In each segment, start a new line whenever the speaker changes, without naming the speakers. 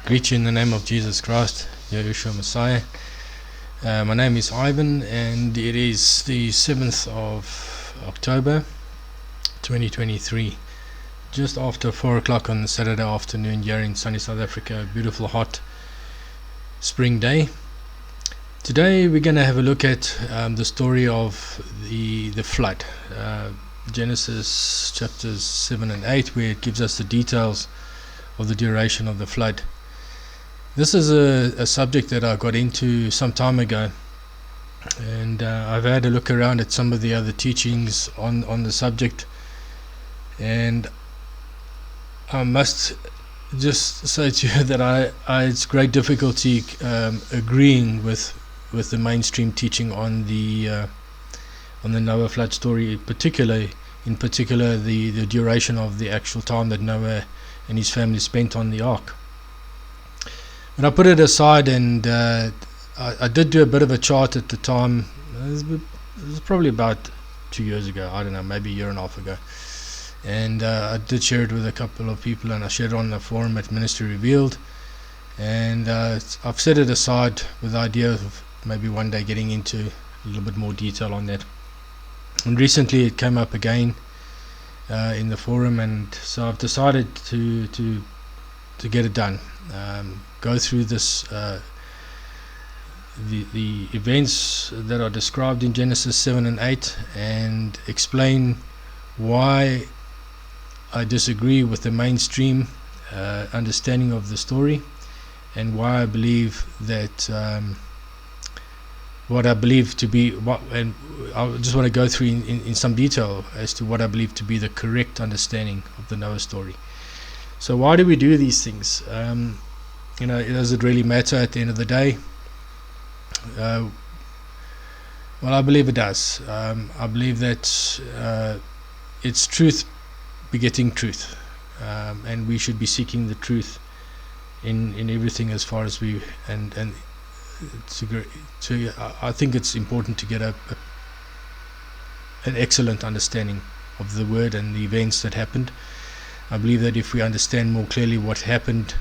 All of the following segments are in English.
Greet you in the name of Jesus Christ, Yahushua Messiah. My name is Ivan, and it is the 7th of October 2023, just after 4 o'clock on the Saturday afternoon here in sunny South Africa. A beautiful hot spring day. Today we're going to have a look at the story of the flood, Genesis chapters 7 and 8, where it gives us the details of the duration of the flood. This is a subject that I got into some time ago, and I've had a look around at some of the other teachings on the subject, and I must just say to you that I it's great difficulty agreeing with the mainstream teaching on the Noah flood story, in particular the duration of the actual time that Noah and his family spent on the ark. But I put it aside, and I did do a bit of a chart at the time. It was probably about 2 years ago, I don't know, maybe a year and a half ago, and I did share it with a couple of people, and I shared it on the forum at Ministry Revealed, and I've set it aside with the idea of maybe one day getting into a little bit more detail on that. And recently it came up again in the forum, and so I've decided to get it done. Go through this the events that are described in Genesis 7 and 8, and explain why I disagree with the mainstream understanding of the story, and why I believe that what I believe to be and I just want to go through in some detail as to what I believe to be the correct understanding of the Noah story. So why do we do these things? Does it really matter at the end of the day? Well, I believe it does. I believe that it's truth begetting truth, and we should be seeking the truth in everything as far as we and I think it's important to get an excellent understanding of the word and the events that happened. I believe that if we understand more clearly what happened,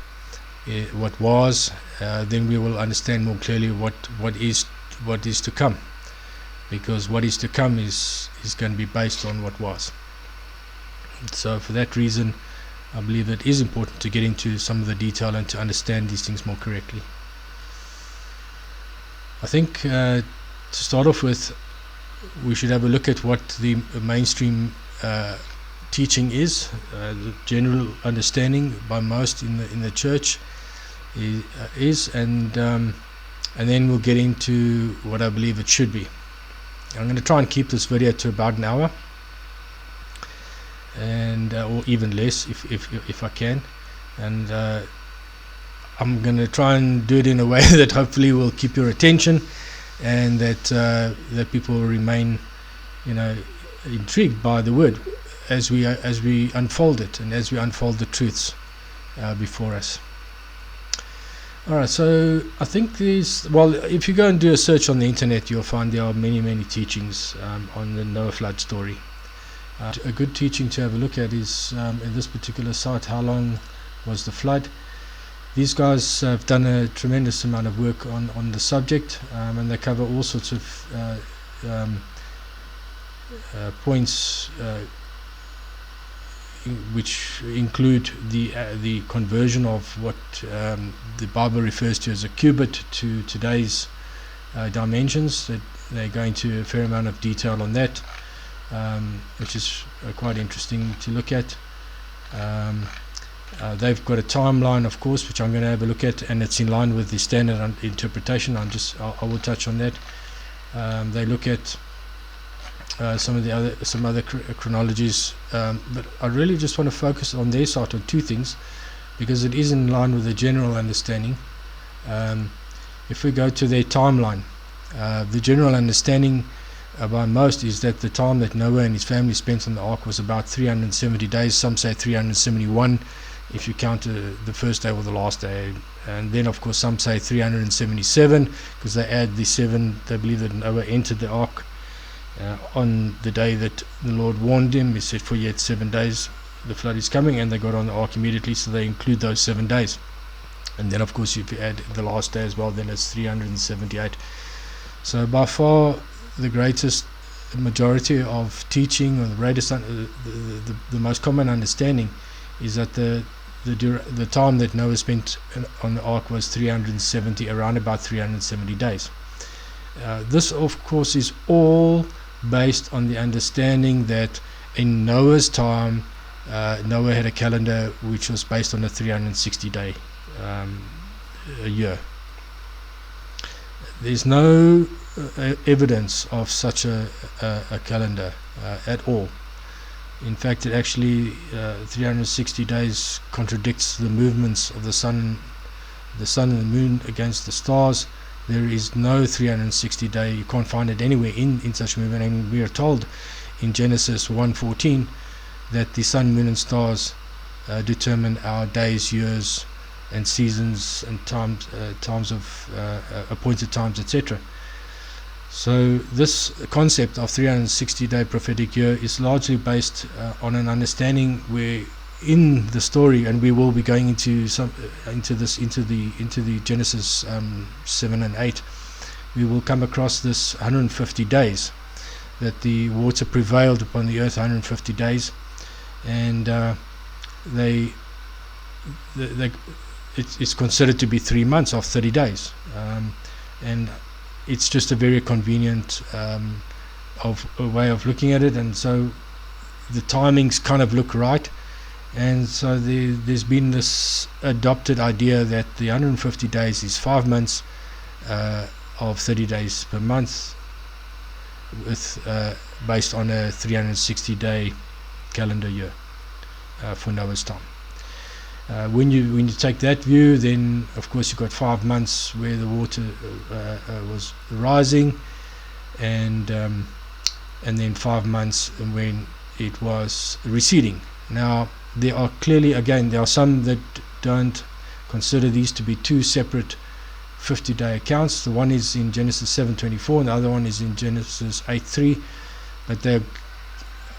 what was, then we will understand more clearly what is to come, because what is to come is going to be based on what was. So for that reason, I believe it is important to get into some of the detail and to understand these things more correctly. I think to start off with, we should have a look at what the mainstream teaching is, the general understanding by most in the church is, and then we'll get into what I believe it should be. I'm going to try and keep this video to about an hour, and or even less if I can, and I'm going to try and do it in a way that hopefully will keep your attention, and that people will remain intrigued by the word as we unfold it, and as we unfold the truths before us. Alright, so I think if you go and do a search on the internet, you'll find there are many teachings on the Noah flood story. A good teaching to have a look at is in this particular site, How Long Was the Flood? These guys have done a tremendous amount of work on the subject, and they cover all sorts of points which include the conversion of what the Bible refers to as a cubit to today's dimensions. That they go into a fair amount of detail on that, which is quite interesting to look at. They've got a timeline, of course, which I'm going to have a look at, and it's in line with the standard interpretation. I will touch on that. They look at some other chronologies, but I really just want to focus on their side on two things, because it is in line with the general understanding. If we go to their timeline, the general understanding by most is that the time that Noah and his family spent on the ark was about 370 days. Some say 371 if you count the first day or the last day, and then of course some say 377 because they add the 7. They believe that Noah entered the ark on the day that the Lord warned him. He said, for yet 7 days the flood is coming, and they got on the ark immediately, so they include those 7 days. and then of course if you add the last day as well, then it's 378. So by far the greatest majority of teaching, or the greatest the most common understanding is that the time that Noah spent on the ark was 370, around about 370 days. This of course is all based on the understanding that in Noah's time, Noah had a calendar which was based on a 360 day a year. There's no evidence of such a calendar at all. In fact, it actually 360 days contradicts the movements of the sun and the moon against the stars. There is no 360 day, you can't find it anywhere in such movement, and we are told in Genesis 1:14 that the sun, moon and stars determine our days, years and seasons and times of appointed times, etc. So this concept of 360 day prophetic year is largely based on an understanding where in the story, and we will be going into the Genesis 7 and 8, we will come across this 150 days, that the water prevailed upon the earth 150 days, and it's considered to be 3 months of 30 days, and it's just a very convenient way of looking at it, and so the timings kind of look right. And so there's been this adopted idea that the 150 days is 5 months of 30 days per month, with based on a 360 day calendar year for Noah's time. When you take that view, then of course you've got 5 months where the water was rising, and then 5 months when it was receding. Now there are clearly, again, there are some that don't consider these to be two separate 50-day accounts. The one is in Genesis 7:24 and the other one is in Genesis 8:3, but they're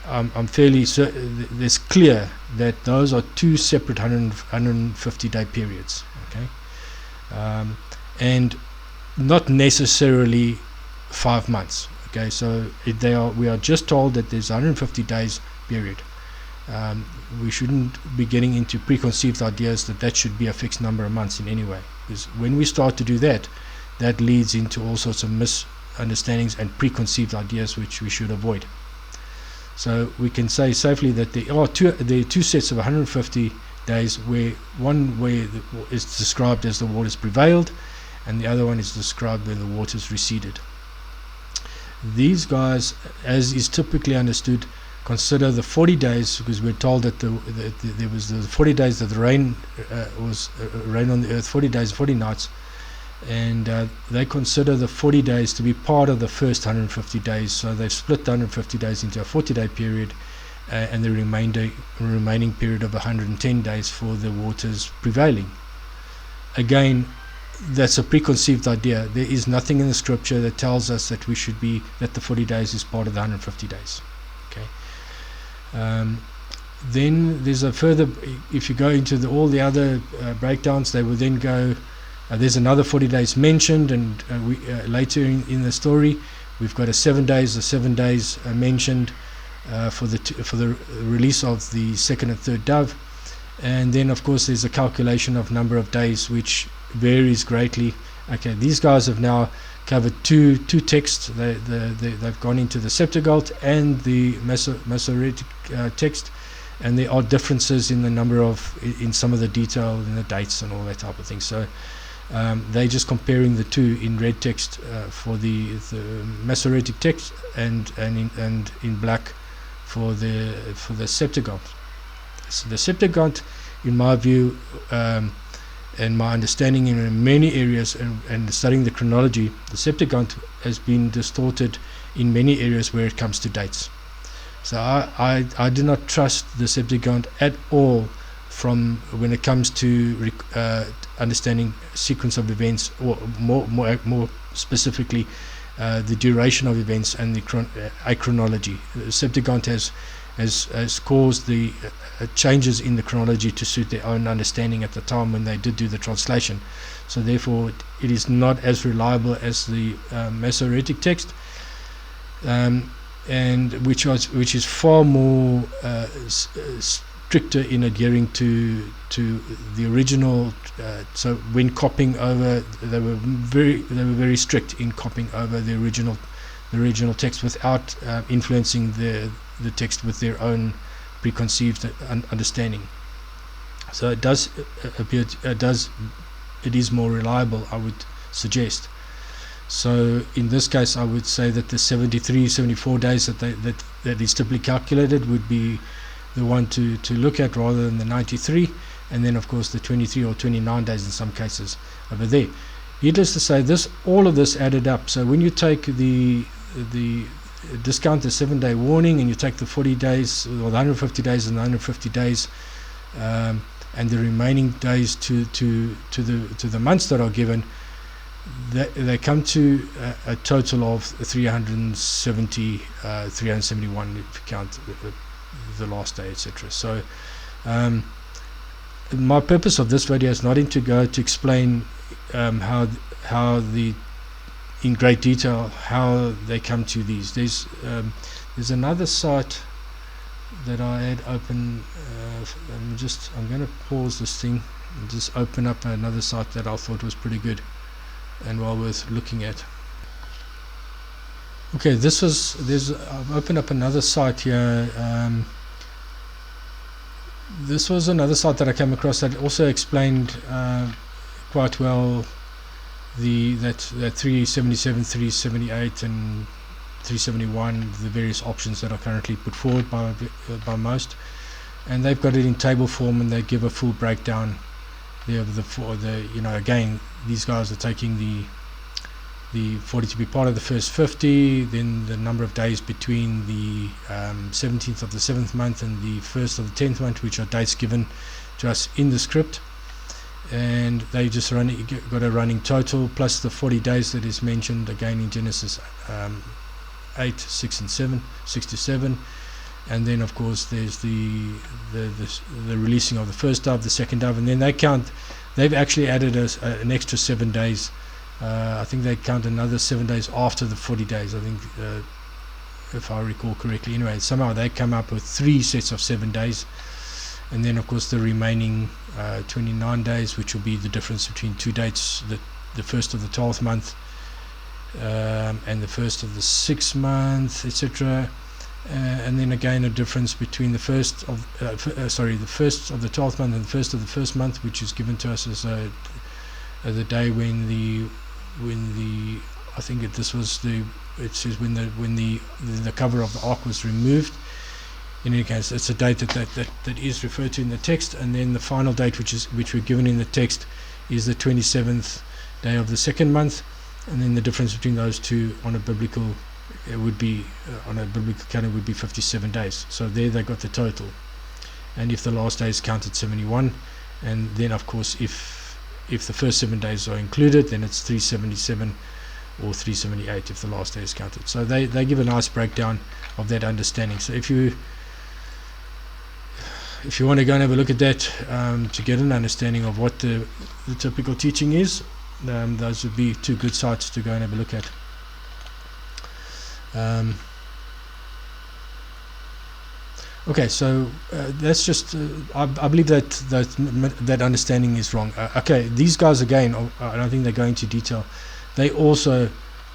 I'm fairly certain it's clear that those are two separate 150-day periods, okay, and not necessarily 5 months, okay. So we are just told that there's 150 days period. We shouldn't be getting into preconceived ideas that should be a fixed number of months in any way, because when we start to do that, that leads into all sorts of misunderstandings and preconceived ideas which we should avoid. So we can say safely that there are two sets of 150 days, where one is described as the waters prevailed, and the other one is described where the waters receded. These guys, as is typically understood, consider the 40 days, because we're told that there was the 40 days that the rain was rain on the earth, 40 days, 40 nights, and they consider the 40 days to be part of the first 150 days. So they've split the 150 days into a 40-day period, and the remaining period of 110 days for the waters prevailing. Again, that's a preconceived idea. There is nothing in the scripture that tells us that that the 40 days is part of the 150 days. Okay. Then there's a further, if you go into all the other breakdowns, they will then go, there's another 40 days mentioned, and later in the story we've got 7 days. The 7 days mentioned for the release of the second and third dove, and then of course there's a calculation of number of days which varies greatly. Okay, these guys have now covered two texts. They've gone into the Septuagint and the Masoretic text, and there are differences in the number in some of the detail in the dates and all that type of thing. So they're just comparing the two in red text for the Masoretic text, and in black for the Septuagint. So the Septuagint, in my view, and my understanding in many areas, and studying the chronology, the Septuagint has been distorted in many areas where it comes to dates. So I do not trust the Septuagint at all from when it comes to understanding sequence of events, or more specifically the duration of events and a chronology. The Septuagint has has caused the changes in the chronology to suit their own understanding at the time when they did do the translation. So therefore it is not as reliable as the Masoretic text, and which is far more stricter in adhering to the original. So when copying over, they were very strict in copying over the original text without influencing the text with their own preconceived understanding. So it does appear it is more reliable, I would suggest. So in this case, I would say that the 74 days that is typically calculated would be the one to look at, rather than the 93, and then of course the 23 or 29 days in some cases over there. Needless to say, all of this added up. So when you take the discount the 7-day warning, and you take the 40 days or the 150 days and the 150 days, and the remaining days to the months that are given, they come to a total of 370, 371 if you count the last day, etc. So my purpose of this video is not to go to explain how in great detail how they come to these. There's another site that I had open. I'm going to pause this thing and just open up another site that I thought was pretty good and well worth looking at. Okay, I've opened up another site here. This was another site that I came across that also explained quite well that 377, 378 and 371, the various options that are currently put forward by most, and they've got it in table form, and they give a full breakdown there of again, these guys are taking the 40 to be part of the first 50, then the number of days between the 17th of the 7th month and the 1st of the 10th month, which are dates given to us in the script, and they just got a running total plus the 40 days that is mentioned again in Genesis 8, 6 and 7, 6 to 7, and then of course there's the releasing of the first dove, the second dove, and then they've actually added an extra 7 days. I think they count another 7 days after the 40 days, I think, if I recall correctly. Anyway, somehow they come up with 3 sets of 7 days, and then of course the remaining 29 days, which will be the difference between 2 dates, the first of the 12th month and the first of the 6th month, etc. And then again a difference between the first of the 12th month and the first of the first month, which is given to us as the day when the I think it says when the cover of the ark was removed. In any case, it's a date that is referred to in the text, and then the final date, which we're given in the text, is the 27th day of the second month, and then the difference between those two on a biblical calendar would be 57 days. So there they got the total, and if the last day is counted, 71, and then of course if the first 7 days are included, then it's 377 or 378 if the last day is counted. So they give a nice breakdown of that understanding. So if you want to go and have a look at that to get an understanding of what the typical teaching is, those would be 2 good sites to go and have a look at. Okay, so that's just I believe that understanding is wrong. Okay, these guys again, I don't think they go into detail. They also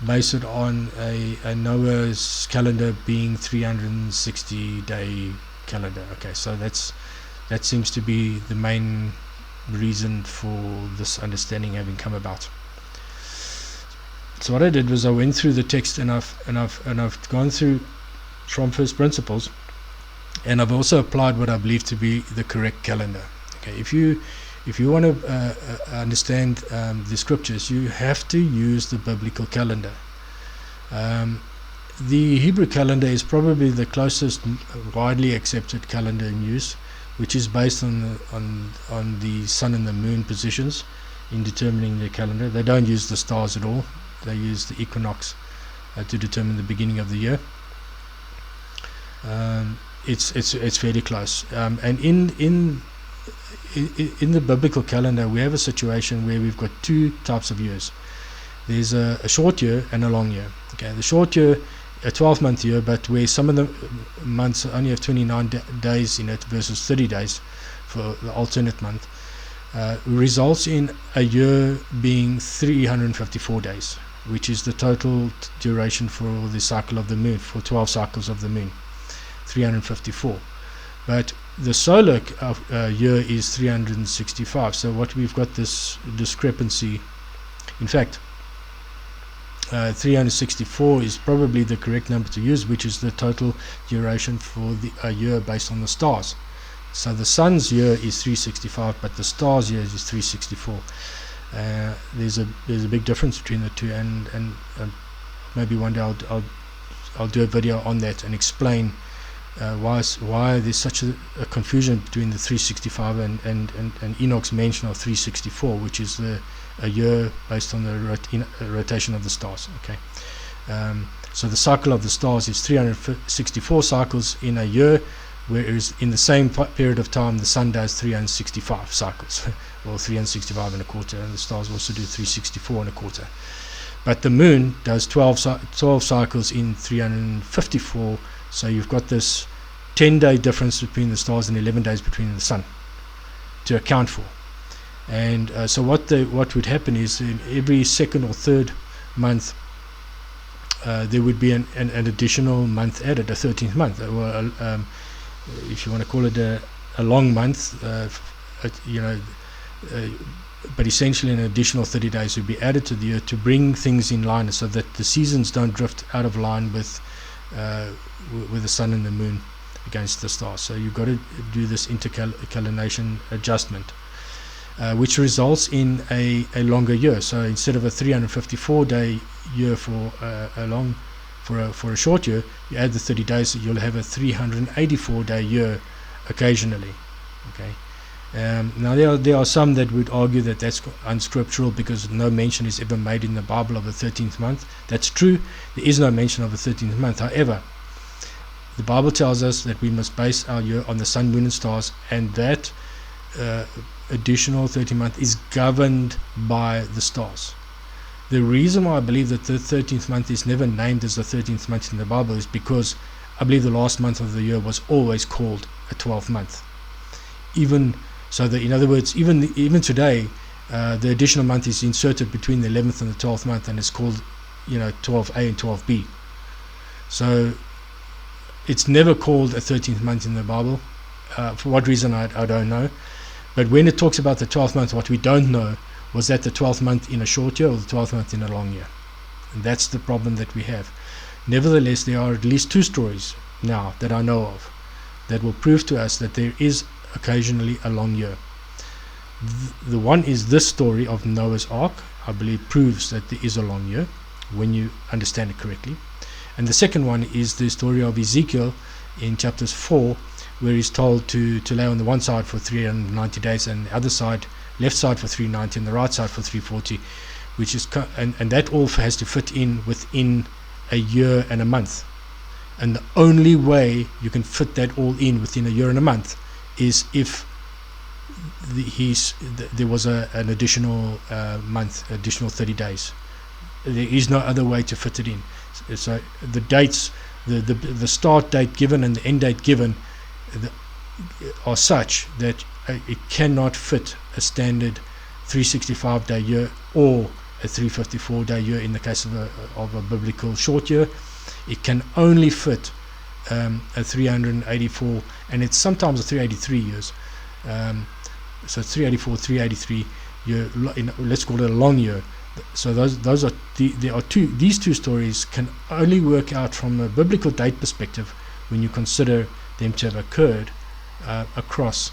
base it on a Noah's calendar being 360 day calendar. Okay, so that seems to be the main reason for this understanding having come about. So what I did was I went through the text, and I've gone through from first principles, and I've also applied what I believe to be the correct calendar. Okay, if you want to understand the scriptures, you have to use the biblical calendar. The Hebrew calendar is probably the closest widely accepted calendar in use, which is based on the sun and the moon positions in determining their calendar. They don't use the stars at all. They use the equinox to determine the beginning of the year. it's fairly close. And in the biblical calendar, we have a situation where we've got two types of years. There's a short year and a long year. Okay, the short year, a 12-month year, but where some of the months only have 29 days in it versus 30 days for the alternate month, results in a year being 354 days, which is the total duration for the cycle of the moon, for 12 cycles of the moon, 354. But the solar year is 365. So what we've got this discrepancy. In fact, 364 is probably the correct number to use, which is the total duration for a year based on the stars. So the sun's year is 365, but the stars' year is 364. There's a big difference between the two, and maybe one day I'll do a video on that and explain why there's such a confusion between the 365 and Enoch's mention of 364, which is a year based on the rotation of the stars. Okay, so the cycle of the stars is 364 cycles in a year, whereas in the same period of time the sun does 365 cycles, or 365 and a quarter, and the stars also do 364 and a quarter. But the moon does 12 cycles in 354. So you've got this 10-day difference between the stars and 11 days between the sun to account for. And so what would happen is, in every second or third month there would be an additional month added, a 13th month, or if you want to call it a long month, but essentially an additional 30 days would be added to the year to bring things in line, so that the seasons don't drift out of line with the sun and the moon against the stars. So you've got to do this intercalenation adjustment, which results in a longer year. So instead of a 354-day year for a short year, you add the 30 days, you'll have a 384-day year occasionally. Okay. Now there are some that would argue that that's unscriptural, because no mention is ever made in the Bible of a 13th month. That's true. There is no mention of a 13th month. However, the Bible tells us that we must base our year on the sun, moon and stars, and that additional 13th month is governed by the stars. The reason why I believe that the 13th month is never named as the 13th month in the Bible is because I believe the last month of the year was always called a 12th month. In other words, even today, the additional month is inserted between the 11th and the 12th month, and it's called 12A and 12B. So it's never called a 13th month in the Bible. For what reason, I don't know. But when it talks about the 12th month, what we don't know was that the 12th month in a short year or the 12th month in a long year. And that's the problem that we have. Nevertheless, there are at least two stories now that I know of that will prove to us that there is occasionally a long year. The one is this story of Noah's Ark. I believe proves that there is a long year when you understand it correctly. And the second one is the story of Ezekiel in chapters 4, where he's told to lay on the one side for 390 days and the other side, left side for 390 and the right side for 340, which is and that all has to fit in within a year and a month. And the only way you can fit that all in within a year and a month is if there was an additional month, additional 30 days. There is no other way to fit it in. So the dates, the start date given and the end date given are such that it cannot fit a standard 365-day year or a 354-day year in the case of a biblical short year. It can only fit a 384, and it's sometimes a 383 years. So 384, 383 year. Let's call it a long year. So those are these two stories can only work out from a biblical date perspective when you consider them to have occurred across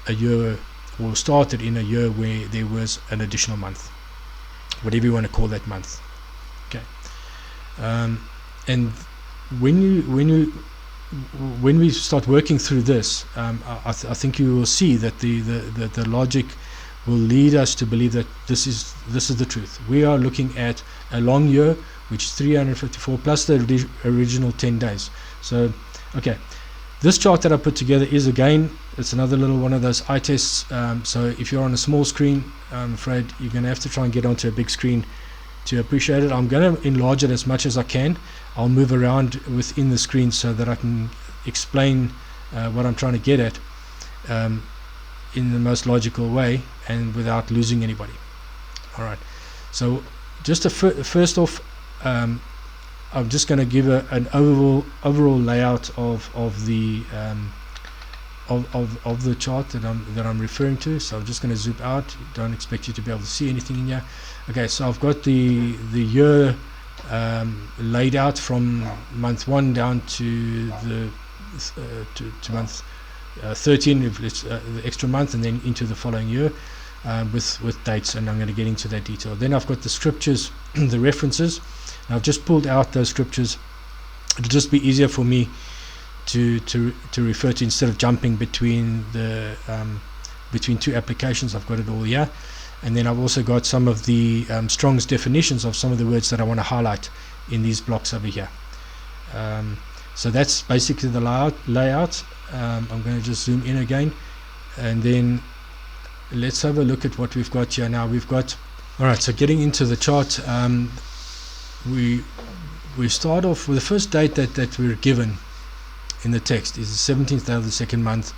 a year, or started in a year where there was an additional month, whatever you want to call that month. Okay. And when we start working through this, I think you will see that the logic will lead us to believe that this is the truth. We are looking at a long year, which is 354 plus the original 10 days. So, okay, This chart that I put together is, again, it's another little one of those eye tests. So if you're on a small screen, I'm afraid you're going to have to try and get onto a big screen to appreciate it. I'm going to enlarge it as much as I can. I'll move around within the screen so that I can explain what I'm trying to get at in the most logical way and without losing anybody. Alright, so just first off, I'm just going to give an overall layout of the chart that I'm referring to. So I'm just going to zoom out. Don't expect you to be able to see anything in here. Okay, so I've got the year laid out from month 1 down to the to month 13, if it's the extra month, and then into the following year with dates, and I'm going to get into that detail. Then I've got the scriptures, the references. Now I've just pulled out those scriptures. It'll just be easier for me to refer to instead of jumping between the between two applications. I've got it all here, and then I've also got some of the Strong's definitions of some of the words that I want to highlight in these blocks over here. So that's basically the layout. I'm going to just zoom in again, and then let's have a look at what we've got here. Now we've got, alright, so getting into the chart, we start off with the first date that we're given in the text is the 17th day of the second month.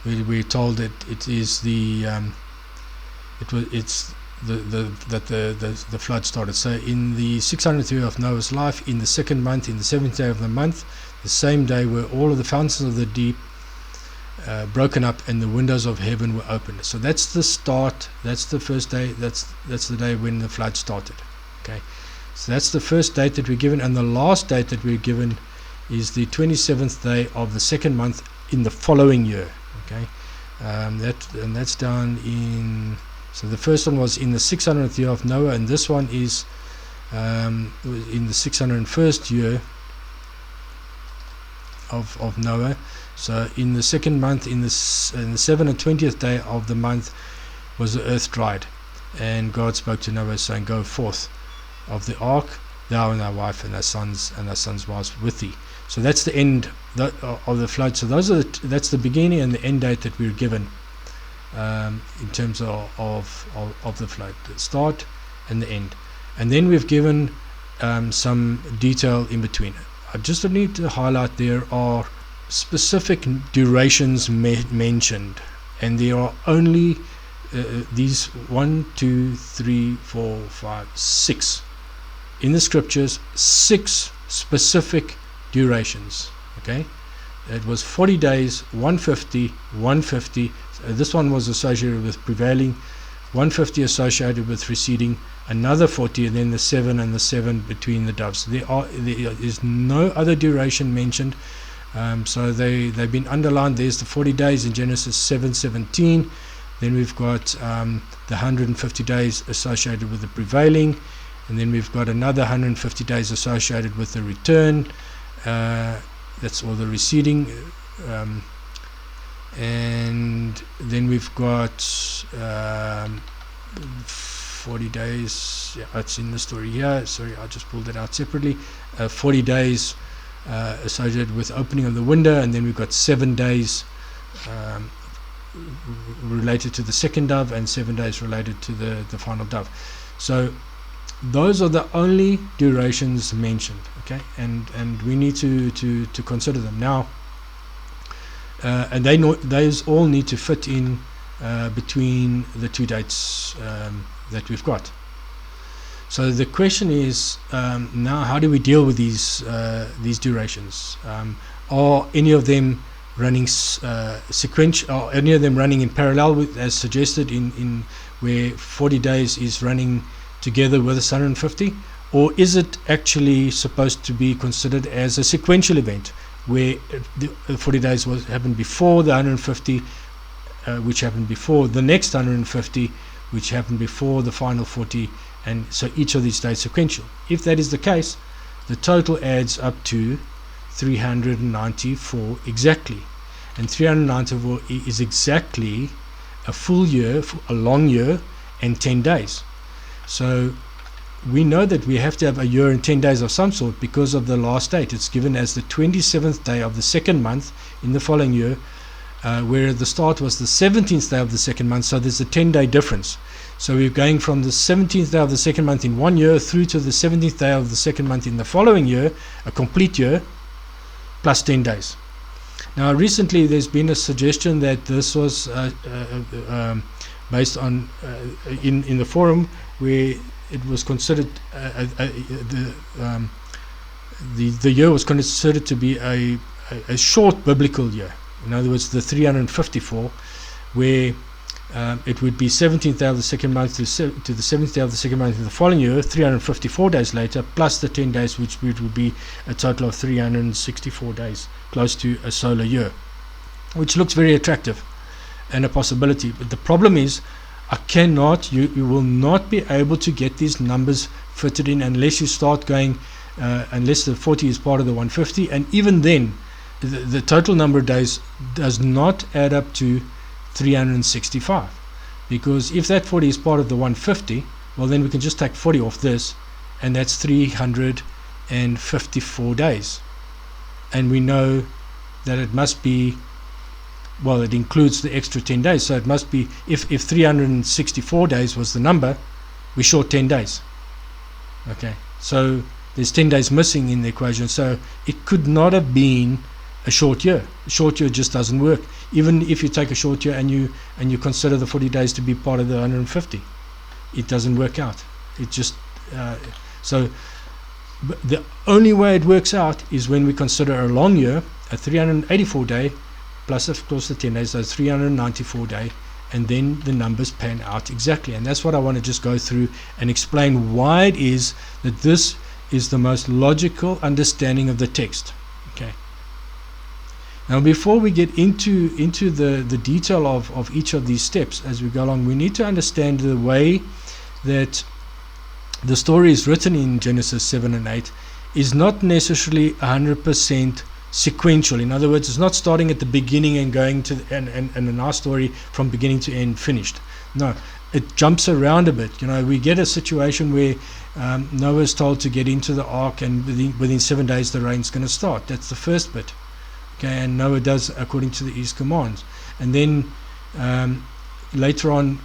We're told that it is the flood started. So in the 600th year of Noah's life, in the second month, in the 7th day of the month, the same day were all of the fountains of the deep broken up, and the windows of heaven were opened. So that's the start. That's the first day. That's the day when the flood started. Okay, so that's the first date that we're given, and the last date that we're given is the 27th day of the second month in the following year. Okay, that's down in. So the first one was in the 600th year of Noah, and this one is in the 601st year of Noah. So in the second month, in the 27th day of the month, was the earth dried, and God spoke to Noah, saying, "Go forth of the ark, thou and thy wife and thy sons wives with thee." So that's the end of the flood. So that's the beginning and the end date that we're given in terms of the flood, the start and the end. And then we've given some detail in between. I just need to highlight there are specific durations mentioned, and there are only these 1, 2, 3, 4, 5, 6 in the scriptures, 6 specific durations. Okay, it was 40 days, 150, 150. This one was associated with prevailing, 150 associated with receding, another 40, and then the 7 and the 7 between the doves. There is no other duration mentioned. So they've been underlined. There's the 40 days in Genesis 7:17. Then we've got the 150 days associated with the prevailing, and then we've got another 150 days associated with the return. That's all the receding, and then we've got 40 days. Yeah, it's in the story here. Sorry, I just pulled it out separately. 40 days associated with opening of the window, and then we've got 7 days related to the second dove, and 7 days related to the final dove. So those are the only durations mentioned. Okay, and we need to consider them now, and those all need to fit in between the two dates that we've got. So the question is now, how do we deal with these durations? Are any of them running sequential? Are any of them running in parallel with, as suggested in where 40 days is running together with 150, or is it actually supposed to be considered as a sequential event where the 40 days happened before the 150, which happened before the next 150, which happened before the final 40, and so each of these days sequential? If that is the case, the total adds up to 394 exactly, and 394 is exactly a full year, a long year, and 10 days. So we know that we have to have a year and 10 days of some sort because of the last date. It's given as the 27th day of the second month in the following year, where the start was the 17th day of the second month, so there's a 10-day difference. So we're going from the 17th day of the second month in one year through to the 17th day of the second month in the following year, a complete year, plus 10 days. Now recently there's been a suggestion that this was based on in the forum, where it was considered the year was considered to be a short biblical year. In other words, the 354, where it would be 17th day of the second month to the 7th day of the second month in the following year, 354 days later, plus the 10 days, which would be a total of 364 days, close to a solar year, which looks very attractive and a possibility. But the problem is, you will not be able to get these numbers fitted in unless you start going, unless the 40 is part of the 150, and even then, the total number of days does not add up to 365, because if that 40 is part of the 150, well then we can just take 40 off this, and that's 354 days, and we know that it must be, well, it includes the extra 10 days, so it must be, if 364 days was the number, we're short 10 days. Okay, so there's 10 days missing in the equation, so it could not have been a short year. A short year just doesn't work. Even if you take a short year and you consider the 40 days to be part of the 150, it doesn't work out. It just so the only way it works out is when we consider a long year, a 384 day plus of course the 10 days, so 394 day, and then the numbers pan out exactly. And that's what I want to just go through and explain why it is that this is the most logical understanding of the text. Okay. Now, before we get into the detail of each of these steps as we go along, we need to understand the way that the story is written in Genesis 7 and 8 is not necessarily 100% sequential. In other words, it's not starting at the beginning and going to and in our story from beginning to end finished. No, it jumps around a bit. You know, we get a situation where Noah is told to get into the ark, and within 7 days the rain's going to start. That's the first bit. Okay, and Noah does according to his commands, and then later on,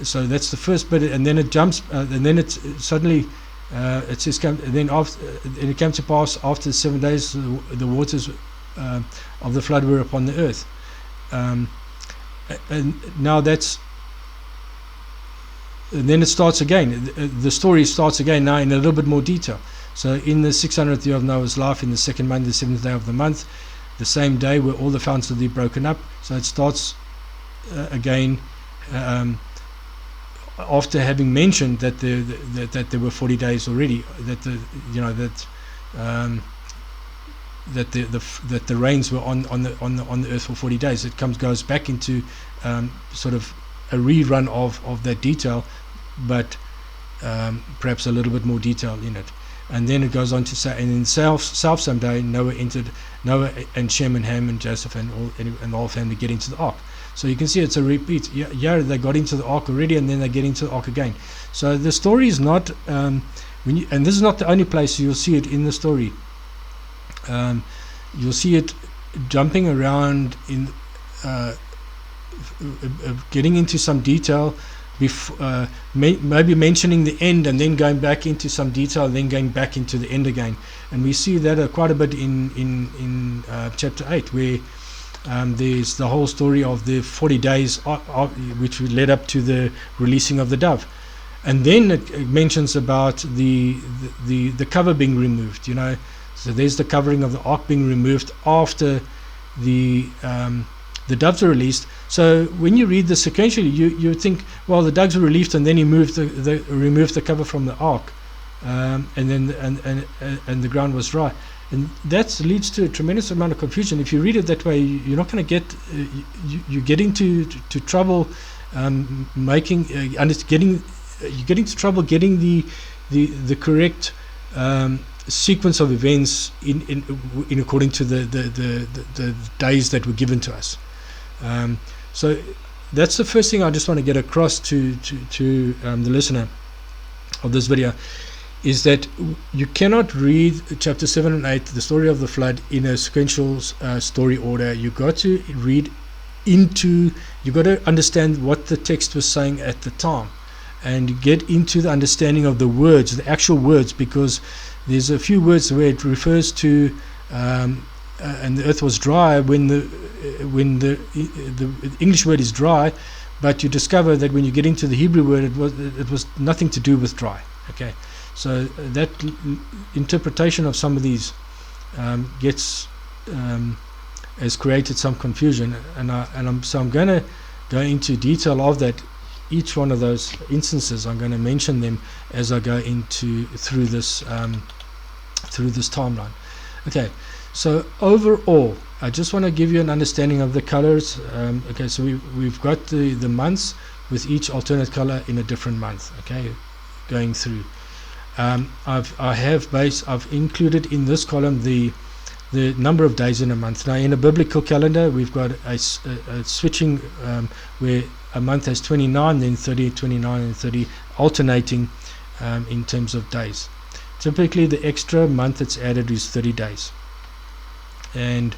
so that's the first bit, and then it jumps, and then it suddenly it says, then after it came to pass after the 7 days, the waters of the flood were upon the earth, and now that's. And then it starts again. The story starts again now in a little bit more detail. So in the 600th year of Noah's life, in the second month, the 7th day of the month, the same day were all the fountains of the deep broken up. So it starts again after having mentioned that there were 40 days already. That the rains were on the earth for 40 days. It goes back into sort of a rerun of that detail, but perhaps a little bit more detail in it. And then it goes on to say, and in some day Noah and Shem and Ham and Joseph and the whole family get into the ark. So you can see it's a repeat. Yeah, they got into the ark already, and then they get into the ark again. So the story is not, and this is not the only place you'll see it in the story. You'll see it jumping around in, getting into some detail. Maybe mentioning the end and then going back into some detail, then going back into the end again, and we see that quite a bit in chapter 8, where there's the whole story of the 40 days which led up to the releasing of the dove, and then it mentions about the cover being removed. You know, so there's the covering of the ark being removed after the doves are released. So when you read this sequentially, you think, well, the doves were released, and then he removed the cover from the ark, and then the ground was dry, and that leads to a tremendous amount of confusion. If you read it that way, you're not going to get you get into trouble getting into trouble getting the correct sequence of events in according to the days that were given to us. So that's the first thing I just want to get across to the listener of this video, is that you cannot read chapter 7 and 8, the story of the flood, in a sequential story order. You got to read into, you got to understand what the text was saying at the time, and get into the understanding of the words, the actual words, because there's a few words where it refers to and the earth was dry when the English word is dry, but you discover that when you get into the Hebrew word, it was nothing to do with dry. Okay, so that interpretation of some of these has created some confusion, and I'm going to go into detail of that. Each one of those instances, I'm going to mention them as I go through this timeline. Okay, so overall, I just want to give you an understanding of the colors. Okay, so we've got the months with each alternate color in a different month. Okay, going through. I've included in this column the number of days in a month. Now, in a biblical calendar, we've got a switching where a month has 29, then 30, 29, and 30, alternating in terms of days. Typically, the extra month that's added is 30 days, and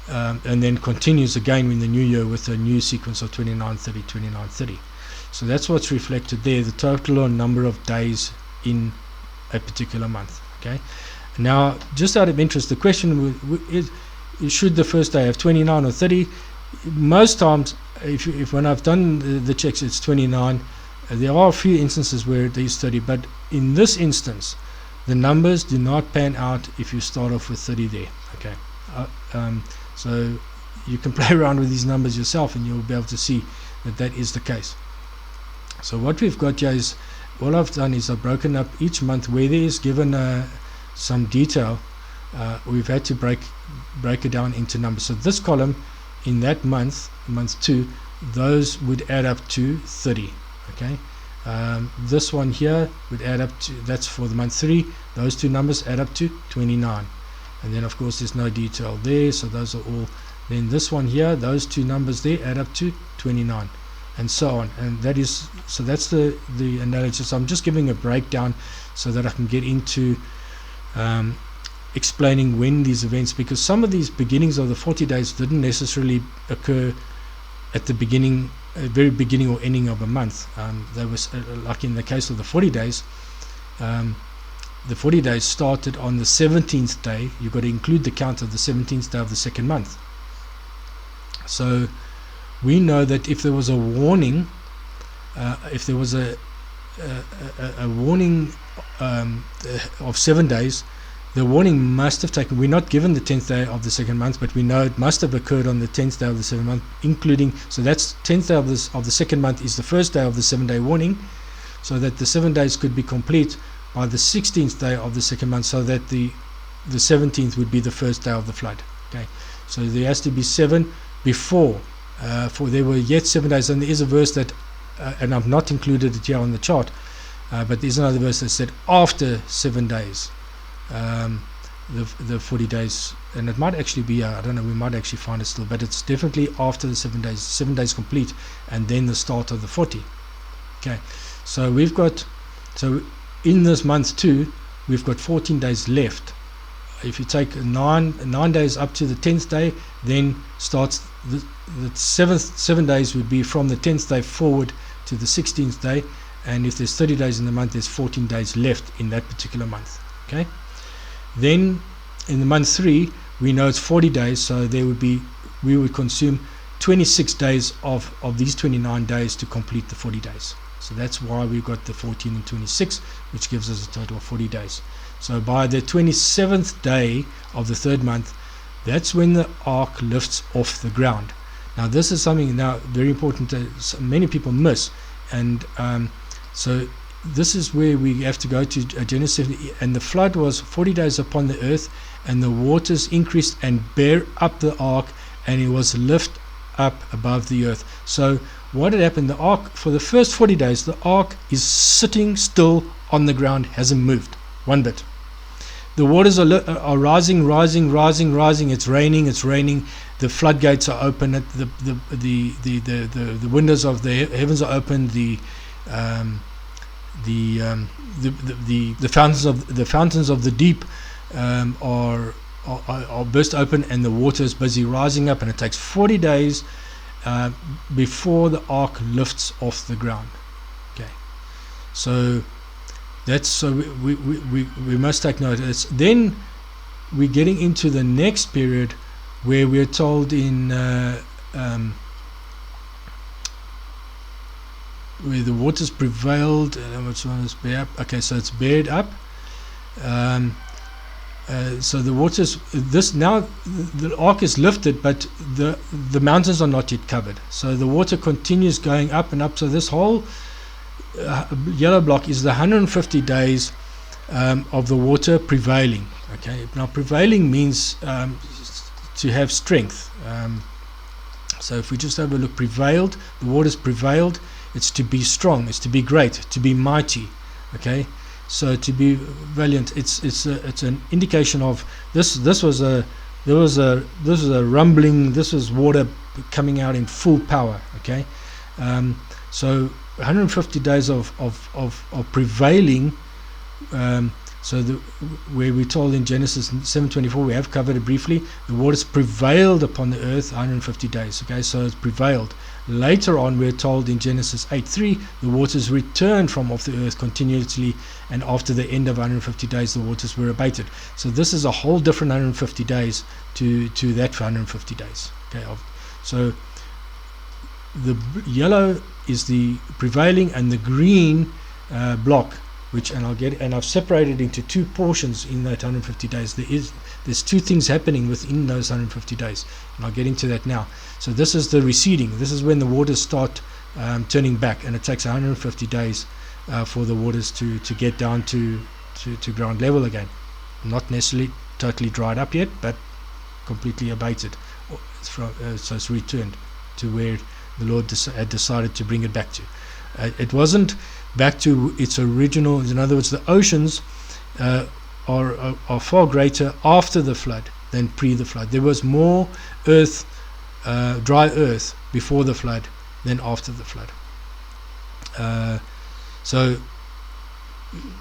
then continues again in the new year with a new sequence of 29, 30, 29, 30. So that's what's reflected there, the total number of days in a particular month. Okay. Now, just out of interest, the question is, should the first day have 29 or 30? Most times, if when I've done the checks, it's 29. There are a few instances where it is 30, but in this instance, the numbers do not pan out if you start off with 30 there. Okay, so you can play around with these numbers yourself, and you'll be able to see that that is the case. So what we've got here is, all I've done is I've broken up each month where there is given some detail. We've had to break it down into numbers. So this column, in that month 2, those would add up to 30. Okay, this one here would add up to, that's for the month 3, those two numbers add up to 29, and then of course there's no detail there, so those are all. Then this one here, those two numbers there add up to 29, and so on. And that is, so that's the analysis. I'm just giving a breakdown so that I can get into explaining when these events, because some of these beginnings of the 40 days didn't necessarily occur at the beginning, very beginning or ending of a month. There was like in the case of the 40 days, the 40 days started on the 17th day. You've got to include the count of the 17th day of the second month. So we know that if there was a warning, if there was a warning of 7 days, the warning must have taken, we're not given the 10th day of the second month, but we know it must have occurred on the 10th day of the 7th month, including, so that's 10th day of the second month is the first day of the 7-day warning, so that the 7 days could be complete by the 16th day of the second month, so that the 17th would be the first day of the flood. Okay, so there has to be 7 before, for there were yet 7 days, and there is a verse that, and I've not included it here on the chart, but there's another verse that said after 7 days, the 40 days, and it might actually be, I don't know, we might actually find it still, but it's definitely after the 7 days, 7 days complete, and then the start of the 40. Okay, so we've got, so in this month 2, we've got 14 days left. If you take 9 days up to the 10th day, then starts the 7 days would be from the 10th day forward to the 16th day, and if there's 30 days in the month, there's 14 days left in that particular month. Okay, then in the month 3, we know it's 40 days, so there would be, we would consume 26 days of these 29 days to complete the 40 days. So that's why we've got the 14 and 26, which gives us a total of 40 days. So by the 27th day of the third month, that's when the ark lifts off the ground. Now this is something now very important that many people miss, and so this is where we have to go to Genesis. And the flood was 40 days upon the earth, and the waters increased and bare up the ark, and it was lift up above the earth. So what had happened, the ark, for the first 40 days, the ark is sitting still on the ground, hasn't moved one bit. The waters are rising. It's raining. The floodgates are open. The windows of the heavens are open. the fountains of the deep are burst open, and the water is busy rising up, and it takes 40 days before the ark lifts off the ground. Okay, so that's, so we must take note. Then we're getting into the next period where we're told in where the waters prevailed, which one is bear up? Okay, so it's bared up. So the waters, the ark is lifted, but the mountains are not yet covered. So the water continues going up and up. So this whole yellow block is the 150 days of the water prevailing. Okay, now prevailing means to have strength. So if we just have a look, prevailed, the waters prevailed. It's to be strong, it's to be great, to be mighty. Okay, so to be valiant, it's an indication of this was a rumbling, this was water coming out in full power. Okay, so 150 days of prevailing. So where we're told in Genesis 7:24, we have covered it briefly, the waters prevailed upon the earth 150 days. Okay, so it's prevailed. Later on, we're told in Genesis 8:3, the waters returned from off the earth continuously, and after the end of 150 days, the waters were abated. So this is a whole different 150 days to that 150 days. Okay, so the yellow is the prevailing, and the green block, and I've separated into two portions in that 150 days. There's two things happening within those 150 days, and I'll get into that now. So this is the receding. This is when the waters start turning back, and it takes 150 days for the waters to get down to ground level again. Not necessarily totally dried up yet, but completely abated. So it's returned to where the Lord had decided to bring it back to. It wasn't back to its original. In other words, the oceans are far greater after the flood than pre the flood. There was more earth, dry earth, before the flood than after the flood. So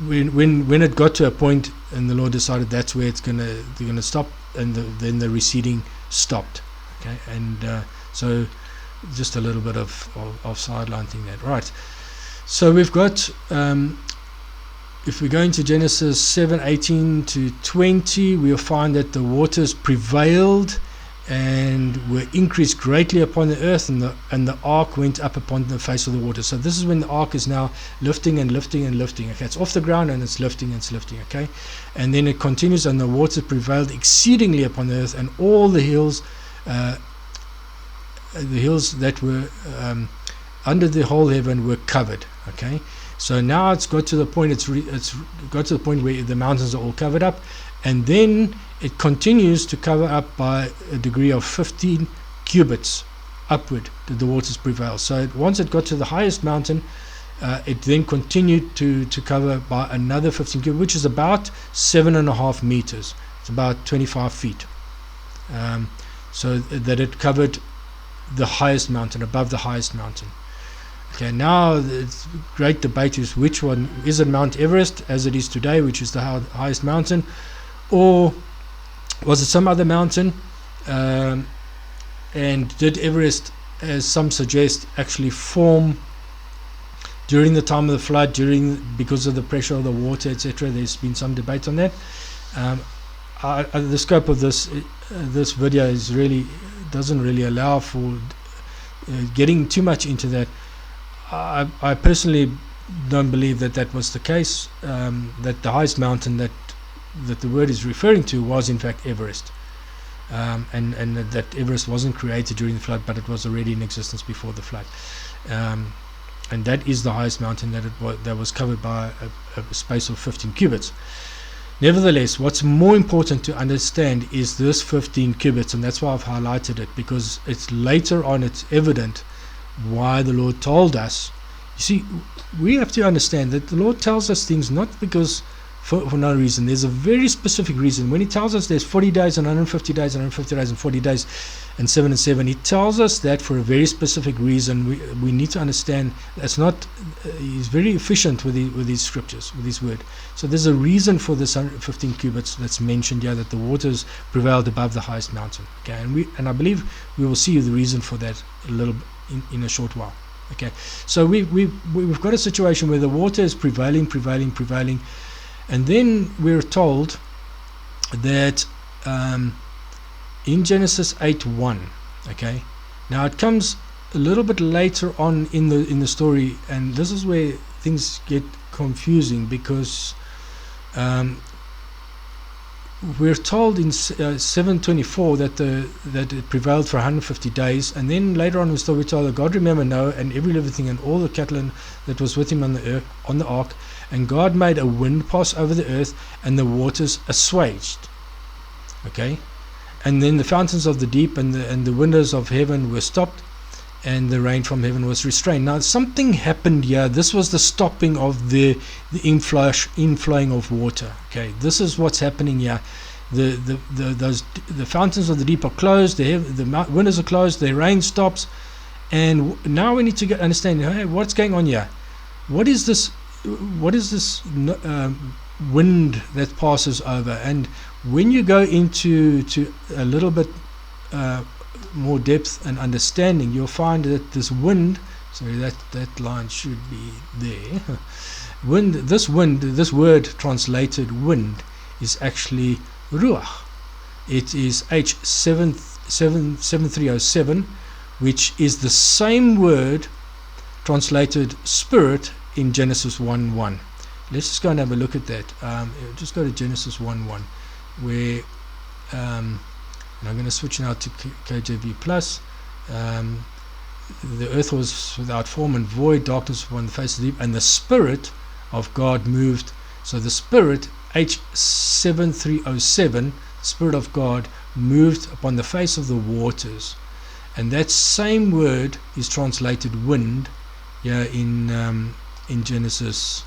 when it got to a point, and the Lord decided that's where they're gonna stop, and then the receding stopped. Okay, and so just a little bit of sideline thing there. Right. So we've got, if we go into Genesis 7:18 to 20, we'll find that the waters prevailed and were increased greatly upon the earth, and the ark went up upon the face of the water. So this is when the ark is now lifting and lifting and lifting. Okay, it's off the ground and it's lifting and it's lifting. Okay, and then it continues, and the waters prevailed exceedingly upon the earth, and all the hills that were under the whole heaven were covered. Okay, so now it's got to the point. It's got to the point where the mountains are all covered up, and then it continues to cover up by a degree of 15 cubits upward. Did the waters prevail? So once it got to the highest mountain, it then continued to cover by another 15 cubits, which is about 7.5 meters. It's about 25 feet. So that it covered the highest mountain, above the highest mountain. Okay, now the great debate is which one is it, Mount Everest as it is today, which is the highest mountain, or was it some other mountain? And did Everest, as some suggest, actually form during the time of the flood, because of the pressure of the water, etc.? There's been some debate on that. The scope of this video doesn't really allow for getting too much into that. I personally don't believe that was the case, that the highest mountain that the word is referring to was in fact Everest, and that Everest wasn't created during the flood, but it was already in existence before the flood, and that is the highest mountain that was covered by a space of 15 cubits. Nevertheless, what's more important to understand is this 15 cubits, and that's why I've highlighted it, because it's later on it's evident why the Lord told us. You see, we have to understand that the Lord tells us things not because for no reason. There's a very specific reason. When he tells us there's 40 days and 150 days and 150 days and 40 days and 7 and 7, he tells us that for a very specific reason. We need to understand that's not, he's very efficient with these scriptures, with his word. So there's a reason for this 115 cubits that's mentioned here, that the waters prevailed above the highest mountain. Okay, and I believe we will see the reason for that a little in a short while. Okay, so we've got a situation where the water is prevailing, and then we're told that in Genesis 8:1. Okay, now it comes a little bit later on in the story, and this is where things get confusing, because we're told in 7:24 that it prevailed for 150 days, and then later on we're told that God remembered Noah and every living thing and all the cattle that was with him on the ark, and God made a wind pass over the earth, and the waters assuaged. Okay, and then the fountains of the deep and the windows of heaven were stopped, and the rain from heaven was restrained. Now something happened here. This was the stopping of the inflowing of water. Okay, this is what's happening here. The fountains of the deep are closed, the windows are closed, the rain stops, and now we need to understand, hey, what's going on here. What is this wind that passes over? And when you go into a little bit more depth and understanding, you'll find that this wind, sorry, that line should be there. This word translated wind is actually ruach. It is H7307, which is the same word translated spirit in Genesis 1:1. Let's just go and have a look at that. Just go to Genesis 1:1, where and I'm going to switch now to KJV plus. The earth was without form and void, darkness upon the face of the deep, and the Spirit of God moved. So the Spirit, H7307, Spirit of God, moved upon the face of the waters. And that same word is translated wind in Genesis.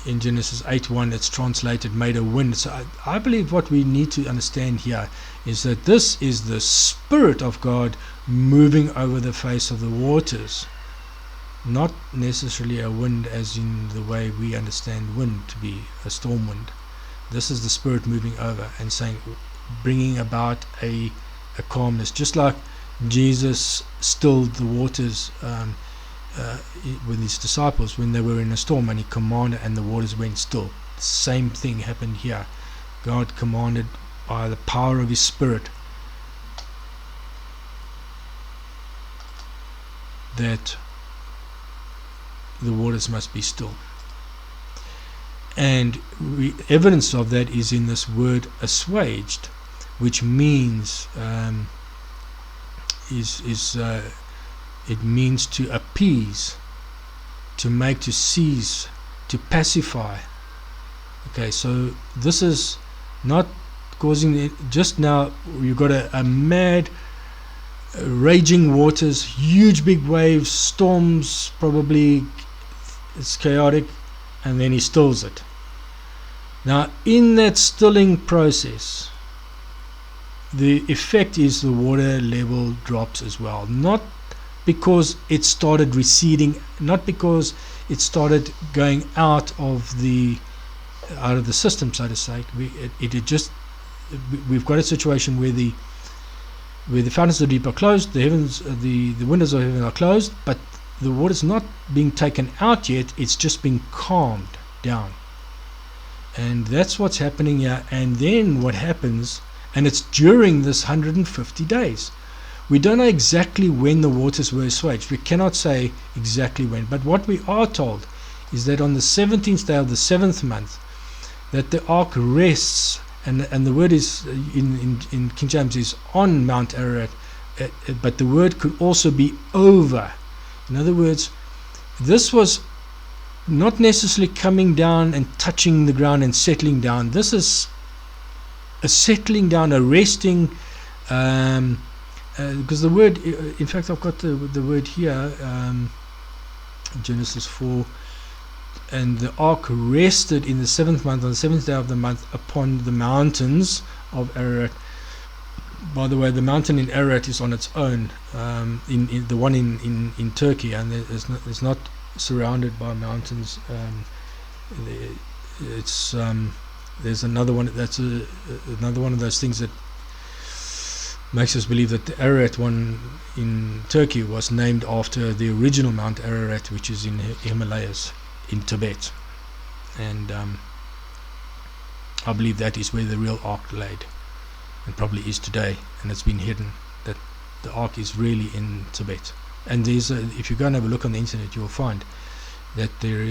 In Genesis 8:1, it's translated made a wind. So I believe what we need to understand here is that this is the Spirit of God moving over the face of the waters, not necessarily a wind as in the way we understand wind to be a storm wind. This is the Spirit moving over and saying, bringing about a calmness, just like Jesus stilled the waters with his disciples when they were in a storm, and he commanded and the waters went still. The same thing happened here. God commanded by the power of his Spirit that the waters must be still. And evidence of that is in this word assuaged, which means it means to appease, to make, to cease, to pacify. Okay, so this is not causing it. Just now you've got a mad raging waters, huge big waves, storms, probably it's chaotic, and then he stills it. Now in that stilling process, the effect is the water level drops as well, not because it started receding, not because it started going out of the system, so to say. We've got a situation where the fountains of the deep are closed, the windows of heaven are closed, but the water's not being taken out yet, it's just being calmed down. And that's what's happening here. And then what happens, and it's during this 150 days. We don't know exactly when the waters were assuaged. We cannot say exactly when. But what we are told is that on the 17th day of the 7th month, that the ark rests, and the word is in King James is on Mount Ararat, but the word could also be over. In other words, this was not necessarily coming down and touching the ground and settling down. This is a settling down, a resting, because the word, in fact I've got the word here, Genesis 4, and the ark rested in the 7th month, on the 7th day of the month, upon the mountains of Ararat. By the way, the mountain in Ararat is on its own, in the one in Turkey, and it's not surrounded by mountains. It's there's another one that's another one of those things that makes us believe that the Ararat one in Turkey was named after the original Mount Ararat, which is in Himalayas in Tibet, and I believe that is where the real ark laid, and probably is today, and it's been hidden. That the ark is really in Tibet. And if you go and have a look on the internet, you'll find that there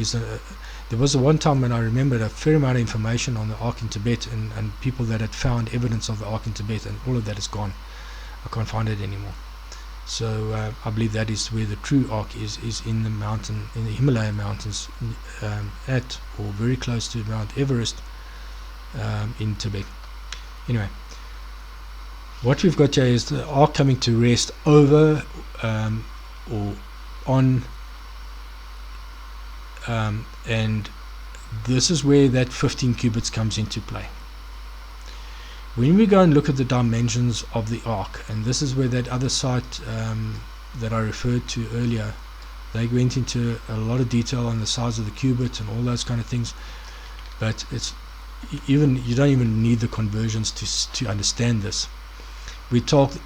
was a one time when I remembered a fair amount of information on the ark in Tibet, and people that had found evidence of the ark in Tibet, and all of that is gone. I can't find it anymore. So I believe that is where the true ark is in the mountain, in the Himalaya mountains, at or very close to Mount Everest, in Tibet. Anyway, what we've got here is the ark coming to rest over or on, and this is where that 15 cubits comes into play. When we go and look at the dimensions of the ark, and this is where that other site that I referred to earlier, they went into a lot of detail on the size of the cubit and all those kind of things, but it's you don't even need the conversions to understand this. We're told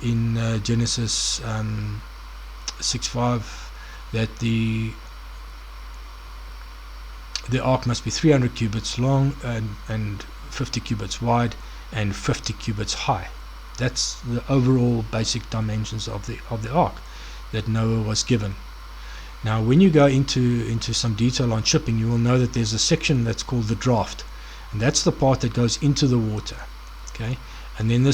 in Genesis 6:5 that the ark must be 300 cubits long and 50 cubits wide and 50 cubits high. That's the overall basic dimensions of the ark that Noah was given. Now, when you go into some detail on shipping, you will know that there's a section that's called the draft, and that's the part that goes into the water. Okay, and then the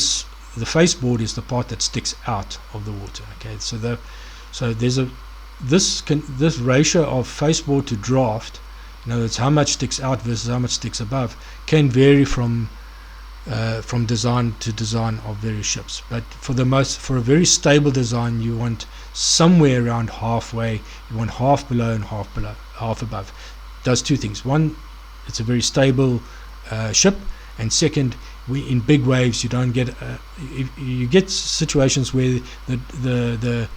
faceboard is the part that sticks out of the water. Okay, so there's this ratio of faceboard to draft. In other words, how much sticks out versus how much sticks above can vary from design to design of various ships. But for a very stable design, you want somewhere around halfway. You want half below and half above. It does two things. One, it's a very stable ship, and second, in big waves you don't get you get situations where the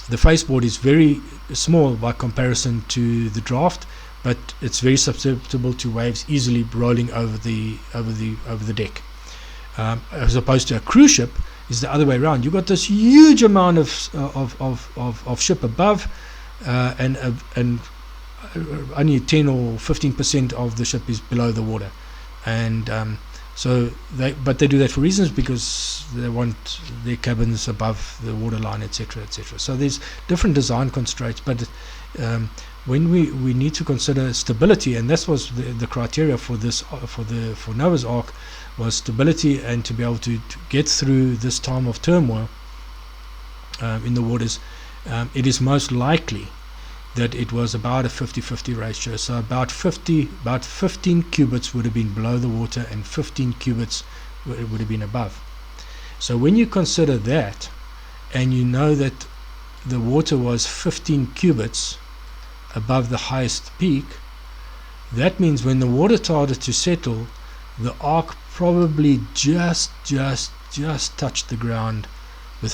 faceboard is very small by comparison to the draft, but it's very susceptible to waves easily rolling over the deck. As opposed to a cruise ship is the other way around. You've got this huge amount of ship above, and only 10 or 15% of the ship is below the water, and so they do that for reasons, because they want their cabins above the waterline, etc., etc. So there's different design constraints, but when we need to consider stability, and this was the criteria for Noah's Ark, was stability, and to be able to get through this time of turmoil in the waters. It is most likely that it was about a 50-50 ratio. So about 15 cubits would have been below the water, and 15 cubits would have been above. So when you consider that, and you know that the water was 15 cubits above the highest peak, that means when the water started to settle, the ark probably just touched the ground with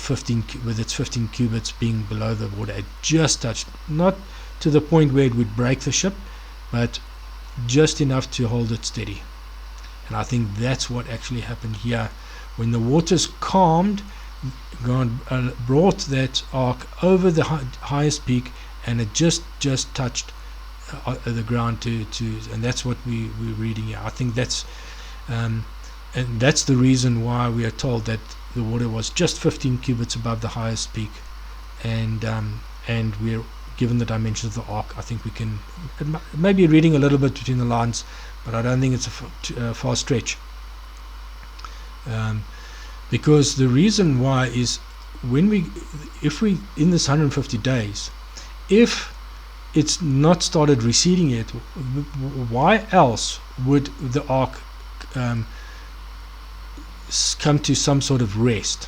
its 15 cubits being below the water. It just touched, not to the point where it would break the ship, but just enough to hold it steady. And I think that's what actually happened here. When the waters calmed, God brought that ark over the highest peak, and it just touched the ground and that's what we're reading here. I think that's and that's the reason why we are told that the water was just 15 cubits above the highest peak, and we're given the dimensions of the ark. I think we can, maybe reading a little bit between the lines, but I don't think it's a far stretch, because the reason why is if we in this 150 days, if it's not started receding yet, why else would the ark come to some sort of rest?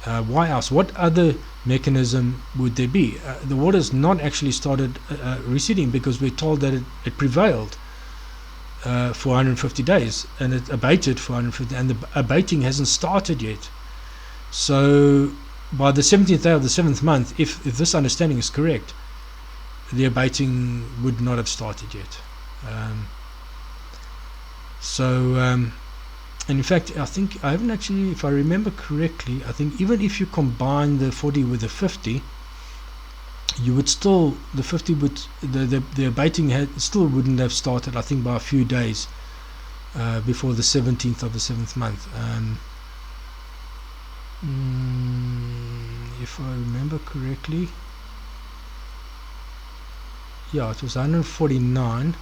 Why else? What other mechanism would there be? The water's not actually started receding because we're told that it prevailed for 150 days and it abated for 150, and the abating hasn't started yet. So by the 17th day of the 7th month, if this understanding is correct, the abating would not have started yet. And in fact, I think I haven't actually, if I remember correctly, I think even if you combine the 40 with the 50, you would still, the 50 would, the abating still wouldn't have started, I think, by a few days before the 17th of the 7th month. If I remember correctly, yeah, it was 149.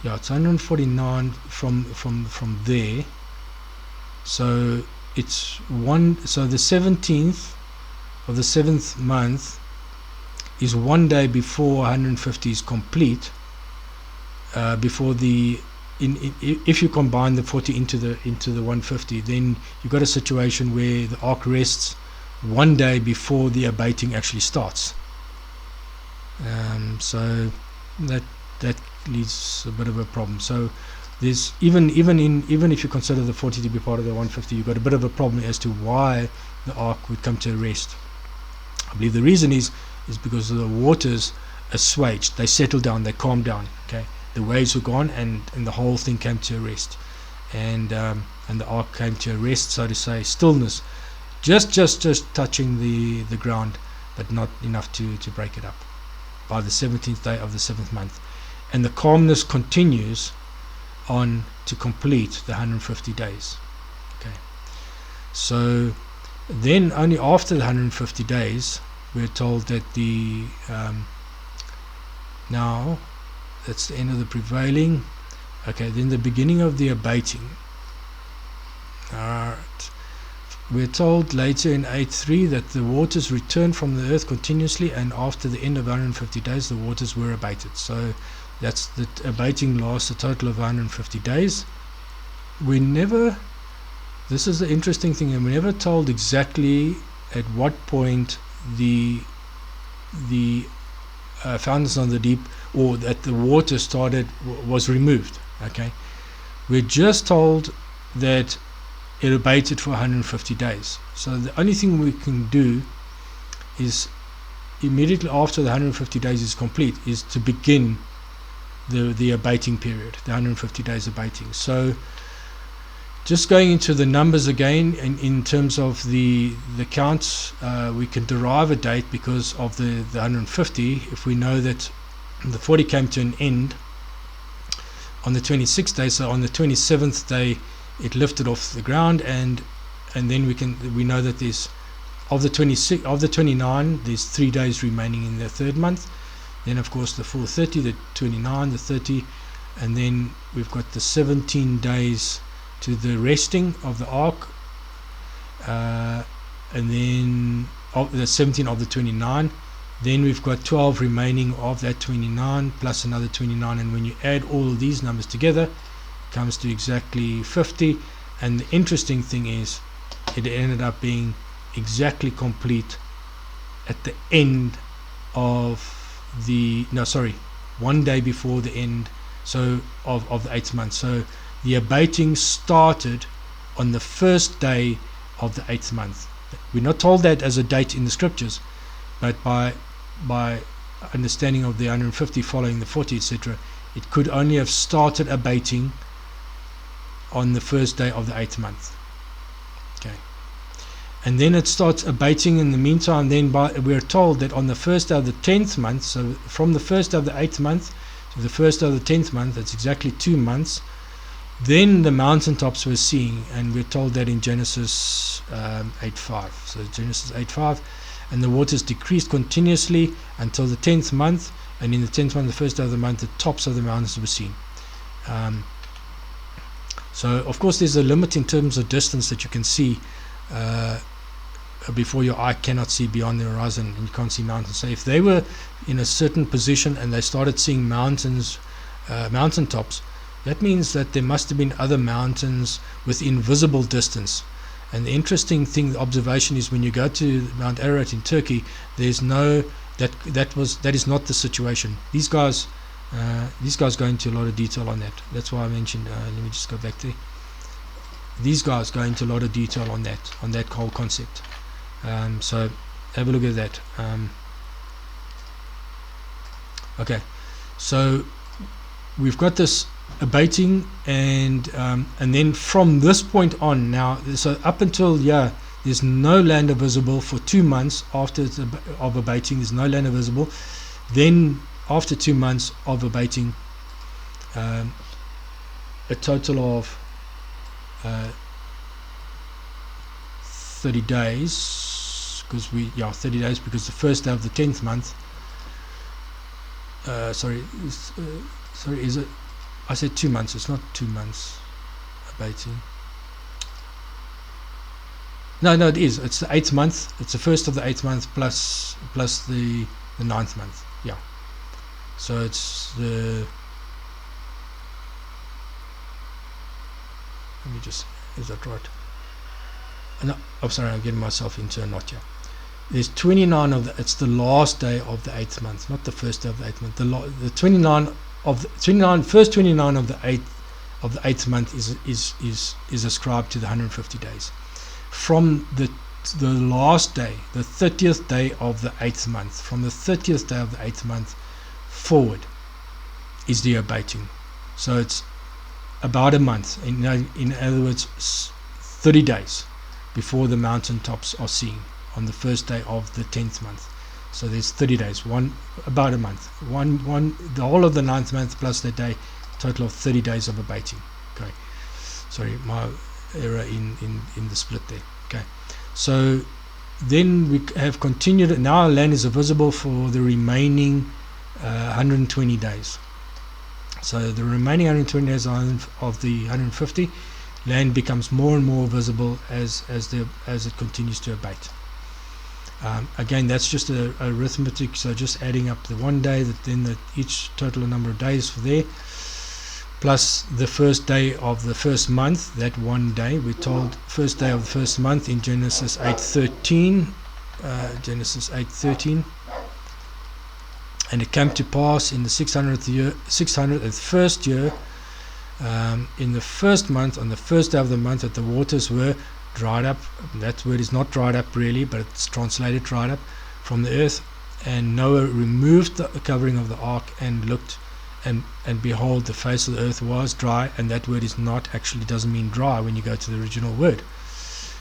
Yeah, it's 149 from there. So it's one. So the 17th of the 7th month is 1 day before 150 is complete. Before the if you combine the 40 into the 150, then you've got a situation where the ark rests 1 day before the abating actually starts. So that leads a bit of a problem. So there's even if you consider the 40 to be part of the 150, you've got a bit of a problem as to why the ark would come to a rest. I believe the reason is because the waters assuaged, they settled down, they calmed down. Okay, the waves were gone, and the whole thing came to a rest, and the ark came to a rest, so to say, stillness, just touching the ground, but not enough to break it up by the 17th day of the 7th month. And the calmness continues on to complete the 150 days. Okay, so then only after the 150 days we're told that the now that's the end of the prevailing. Okay, then the beginning of the abating. Alright, we're told later in 8:3 that the waters returned from the earth continuously, and after the end of 150 days the waters were abated. So that's the abating lasts a total of 150 days. We never, this is the interesting thing, and we're never told exactly at what point the fountains on the deep, or that the water was removed. Okay, we're just told that it abated for 150 days. So the only thing we can do is immediately after the 150 days is complete is to begin the abating period, the 150 days abating. So just going into the numbers again, in terms of the counts, we can derive a date because of the 150. If we know that the 40 came to an end on the 26th day, so on the 27th day it lifted off the ground, and then we know that there's of the 29, there's 3 days remaining in the 3rd month. Then of course the full 30, the 29, the 30, and then we've got the 17 days to the resting of the ark, and then the 17 of the 29. Then we've got 12 remaining of that 29 plus another 29, and when you add all of these numbers together, it comes to exactly 50. And the interesting thing is it ended up being exactly complete at the end of 1 day before the end, so of the 8th month. So the abating started on the 1st day of the 8th month. We're not told that as a date in the scriptures, but by understanding of the 150 following the 40, etc., it could only have started abating on the 1st day of the 8th month. Okay, and then it starts abating in the meantime. Then we're told that on the 1st day of the 10th month, so from the 1st day of the 8th month to the 1st day of the 10th month, that's exactly 2 months, then the mountaintops were seen, and we're told that in Genesis 8:5. So Genesis 8:5, and the waters decreased continuously until the 10th month, and in the 10th month, the 1st day of the month, the tops of the mountains were seen. So of course there's a limit in terms of distance that you can see before your eye cannot see beyond the horizon, and you can't see mountains. So if they were in a certain position and they started seeing mountains, mountaintops, That means that there must have been other mountains within visible distance. And the interesting thing, the observation, is when you go to Mount Ararat in Turkey, there's no that is not the situation. These guys go into a lot of detail on that. That's why I mentioned. Let me just go back there. These guys go into a lot of detail on that whole concept. So have a look at that. Okay, so we've got this abating, and then from this point on, now, so up until there's no lander visible for 2 months after of abating. There's no lander visible. Then after 2 months of abating, a total of 30 days, because 30 days, because the first day of the 10th month, sorry, is it, I said 2 months, it's not 2 months abating. No, it is. It's the 8th month. It's the first of the 8th month plus the 9th month. Yeah. So it's the. Let me just. Is that right? No. I'm sorry. I'm getting myself into a knot here. There's 29 of the. It's the last day of the 8th month, not the first day of the 8th month. The 29 of the 29 first 29 of the 8th month is ascribed to the 150 days. From the last day, the 30th day of the 8th month, from the 30th day of the 8th month forward is the abating. So it's about a month. In other words, 30 days before the mountain tops are seen on the first day of the 10th month. So there's 30 days, about a month. The whole of the 9th month plus that day, total of 30 days of abating. Okay. Sorry, my error in the split there. Okay, so then we have continued. Now our land is visible for the remaining 120 days. So the remaining 120 days of the 150, land becomes more and more visible as it continues to abate. Again, that's just a arithmetic, so just adding up the 1 day, then each total number of days for there, plus the first day of the first month, that 1 day. We're told first day of the first month in Genesis 8:13. Genesis 8:13. And it came to pass in the 601st year, in the first month, on the first day of the month, that the waters were dried up. That word is not dried up really, but it's translated dried up from the earth. And Noah removed the covering of the ark and looked, and behold, the face of the earth was dry. And that word is not, actually doesn't mean dry when you go to the original word.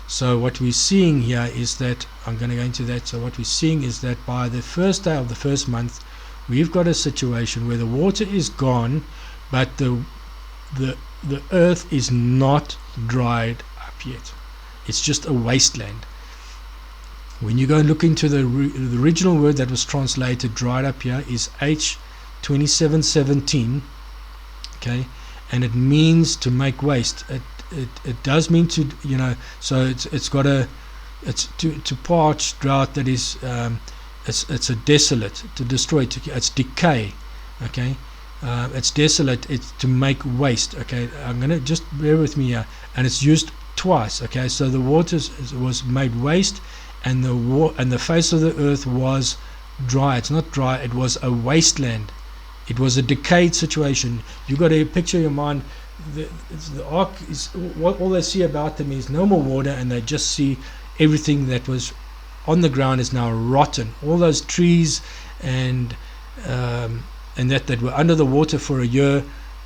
So what we're seeing here is that, I'm going to go into that, so what we're seeing is that by the first day of the first month, we've got a situation where the water is gone, but the earth is not dried up yet. It's just a wasteland. When you go and look into the original word that was translated dried up here is H2717, okay, and it means to make waste. It does mean to, so it's got it's to parch, drought, that is, it's a desolate, to destroy, it's decay, okay. It's desolate, it's to make waste, okay. I'm going to just bear with me here, and it's used twice, okay. So the waters was made waste, and the face of the earth was dry. It's not dry, it was a wasteland. It was a decayed situation. You got to picture in your mind, the ark is, all they see about them is no more water, and they just see everything that was on the ground is now rotten. All those trees and that were under the water for a year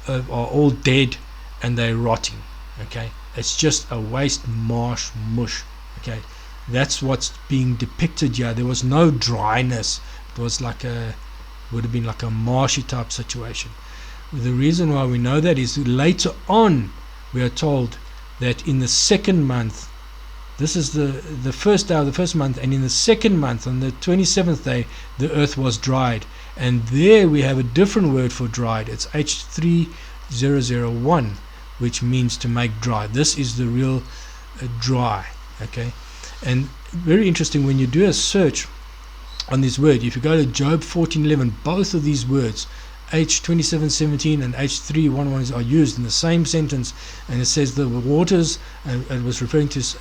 are all dead, and they're rotting, okay. It's just a waste marsh mush, okay. That's what's being depicted here. There was no dryness. It was would have been like a marshy type situation. The reason why we know that is later on we are told that in the second month, this is the first day of the first month, and in the second month, on the 27th day, the earth was dried. And there we have a different word for dried. It's H3001, which means to make dry. This is the real dry, okay. And very interesting, when you do a search on this word, if you go to Job 14:11, both of these words H2717 and H311 are used in the same sentence, and it says the waters, and it was referring to it's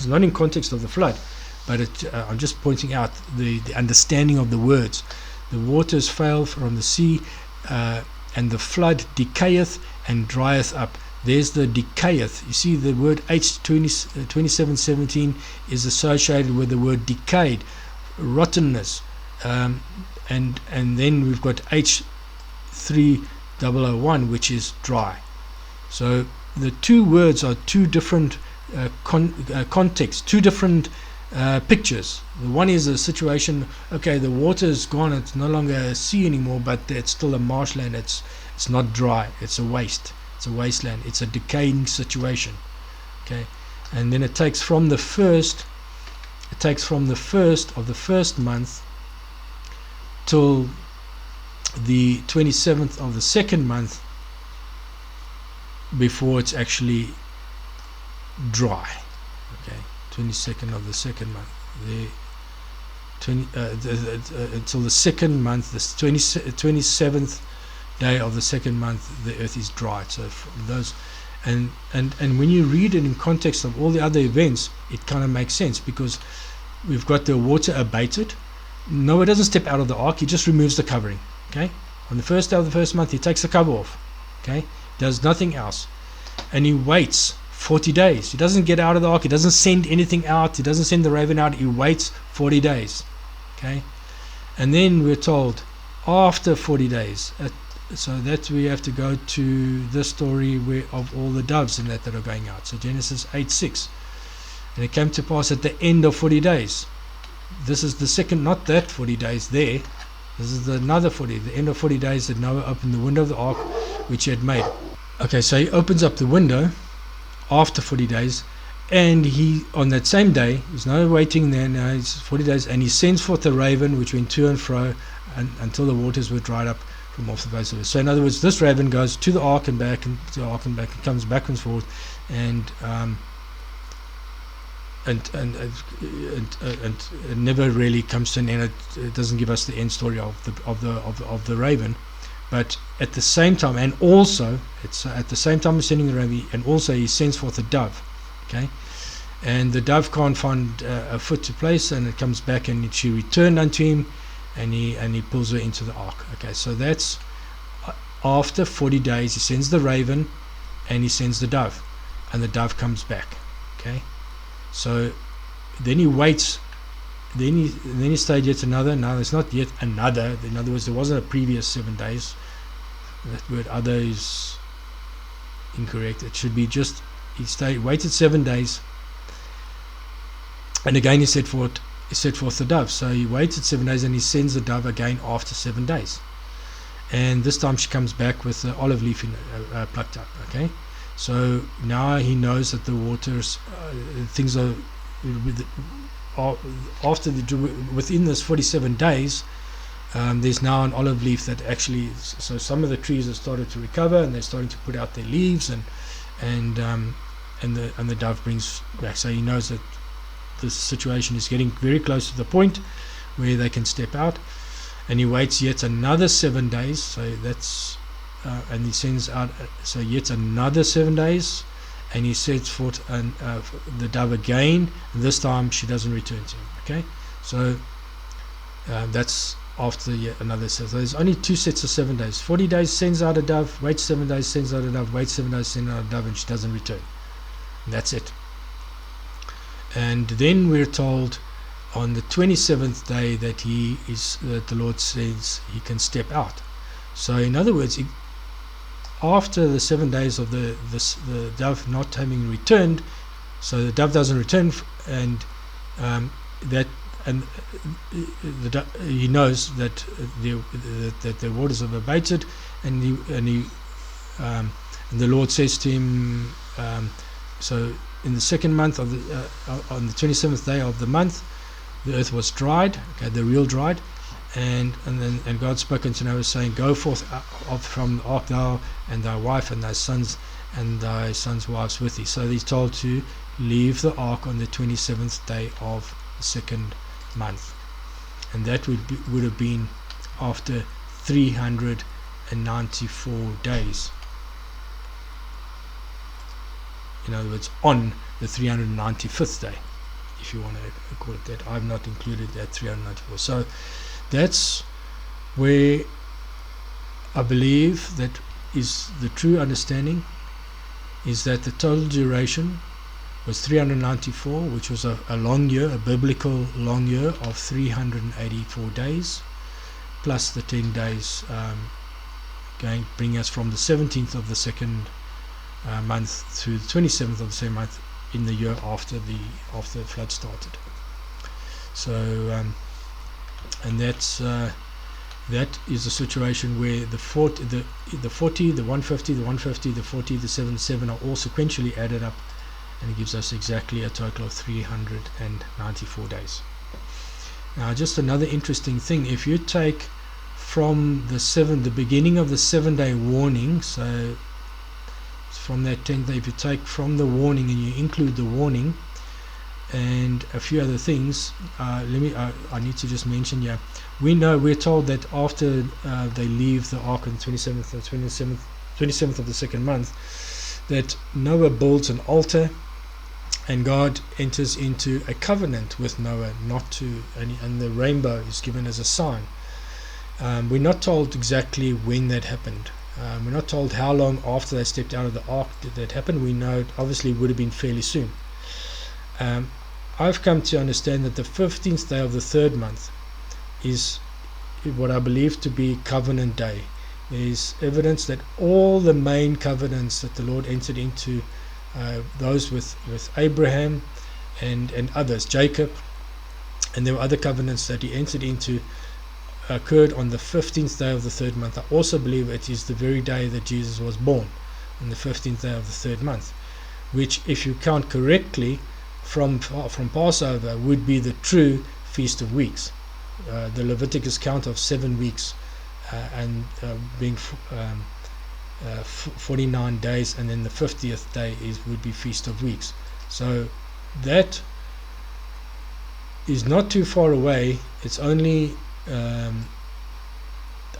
not in context of the flood, but I'm just pointing out the understanding of the words. The waters fail from the sea, and the flood decayeth and drieth up. There's the decayeth. You see, the word H2717 is associated with the word decayed, rottenness, and then we've got H3001, which is dry. So the two words are two different contexts, two different pictures. The one is a situation, okay, the water is gone, it's no longer a sea anymore, but it's still a marshland. It's not dry, it's a waste, it's a wasteland, it's a decaying situation. Okay, and then it takes from the first of the first month till the 27th of the second month before it's actually dry. Okay, 22nd of the second month, until the second month, the 27th day of the second month, the earth is dry. So from those, and when you read it in context of all the other events, it kind of makes sense, because we've got the water abated. Noah doesn't step out of the ark, he just removes the covering. Okay, on the first day of the first month, he takes the cover off. Okay, does nothing else, and he waits 40 days. He doesn't get out of the ark, he doesn't send anything out, he doesn't send the raven out, he waits 40 days. Okay, and then we're told after 40 days, so that we have to go to the story of all the doves and that are going out. So Genesis 8:6, and it came to pass at the end of 40 days. This is the second, not that 40 days there, this is another 40, the end of 40 days, that Noah opened the window of the ark which he had made. Okay, so he opens up the window after 40 days, and he, on that same day, there's no waiting there, now it's 40 days, and he sends forth the raven which went to and fro until the waters were dried up from off the face of it. So in other words, this raven goes to the ark and back, and to the ark and back, and comes back and forth, and never really comes to an end. It doesn't give us the end story of the raven. But at the same time, and also it's at the same time he's sending the raven, and also he sends forth a dove. Okay, and the dove can't find a foot to place, and it comes back, and she returned unto him, and he pulls her into the ark. Okay, so that's after 40 days. He sends the raven, and he sends the dove, and the dove comes back. Okay, so then he waits. Then he stayed yet another. Now it's not yet another. In other words, there wasn't a previous 7 days. That word "other" is incorrect. It should be just waited 7 days, and again he set forth the dove. So he waited 7 days, and he sends the dove again after 7 days. And this time she comes back with the olive leaf plucked up. Okay, so now he knows that the waters, things are. Within this 47 days, there's now an olive leaf that actually, so some of the trees have started to recover, and they're starting to put out their leaves, and the dove brings back. So he knows that the situation is getting very close to the point where they can step out, and he waits yet another 7 days. So that's and he sends out so yet another 7 days. And he sets forth the dove again, and this time she doesn't return to him. Okay, so that's after yet another set. So there's only 2 sets of 7 days. 40 days sends out a dove, waits 7 days, sends out a dove, waits 7 days, sends out a dove, and she doesn't return. And that's it. And then we're told on the 27th day that the Lord says he can step out. So in other words, after the 7 days of the dove not having returned, so the dove doesn't return, and he knows that the waters have abated, and the Lord says to him, so in the second month of on the 27th day of the month, the earth was dried. Okay, the real dried. And God spoke unto Noah, saying, Go forth from the ark, thou and thy wife and thy sons and thy sons' wives with thee. So he's told to leave the ark on the 27th day of the second month, and that would have been after 394 days. In other words, on the 395th day, if you want to call it that. I've not included that 394. So that's where I believe that is the true understanding, is that the total duration was 394, which was a long year, a biblical long year of 384 days, plus the 10 days bring us from the 17th of the second month to the 27th of the same month in the year after the flood started. So and that's that is a situation where the 40, the 150, the 150, the 40, the 77 are all sequentially added up, and it gives us exactly a total of 394 days. Now, just another interesting thing, if you take from the beginning of the 7-day warning, so from that 10th day, if you take from the warning and you include the warning and a few other things, I need to just mention here. We're told that after they leave the ark on the 27th of the second month, that Noah builds an altar, and God enters into a covenant with Noah not to, and the rainbow is given as a sign. We're not told exactly when that happened. We're not told how long after they stepped out of the ark did that happen. We know it obviously would have been fairly soon. I've come to understand that the 15th day of the third month is what I believe to be Covenant Day. There is evidence that all the main covenants that the Lord entered into, those with Abraham and others, Jacob, and there were other covenants that he entered into, occurred on the 15th day of the third month. I also believe it is the very day that Jesus was born, on the 15th day of the third month, which, if you count correctly, from Passover would be the true Feast of Weeks. The Leviticus count of 7 weeks and being 49 days, and then the 50th day would be Feast of Weeks. So that is not too far away. It's only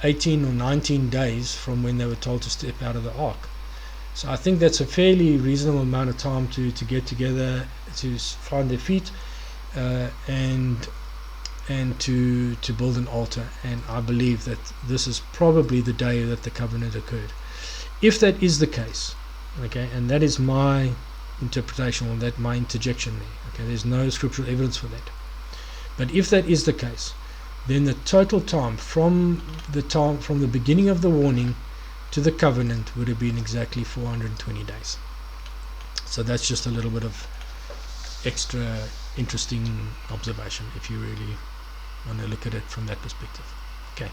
18 or 19 days from when they were told to step out of the ark. So I think that's a fairly reasonable amount of time to get together, to find their feet, and to build an altar. And I believe that this is probably the day that the covenant occurred. If that is the case, okay, and that is my interpretation, or that my interjection there, okay, there's no scriptural evidence for that. But if that is the case, then the total time from the beginning of the warning to the covenant would have been exactly 420 days. So that's just a little bit of extra interesting observation if you really want to look at it from that perspective. Okay.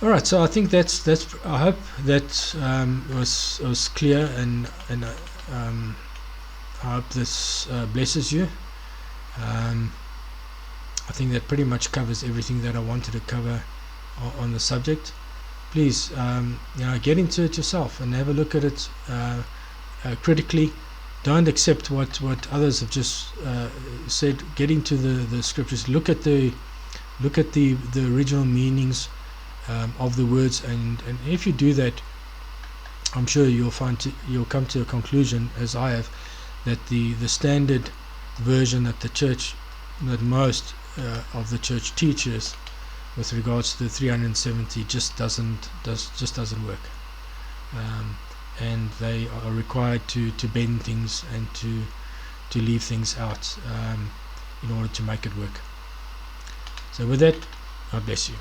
All right. So I think that's. I hope that was clear, and I hope this blesses you. I think that pretty much covers everything that I wanted to cover on the subject. Please, get into it yourself and have a look at it critically. Don't accept what others have just said. Get into the scriptures. Look at the original meanings of the words, and if you do that, I'm sure you'll come to a conclusion, as I have, that the standard version that most of the church teaches with regards to the 370 just doesn't work, and they are required to bend things and to leave things out in order to make it work. So with that, God bless you.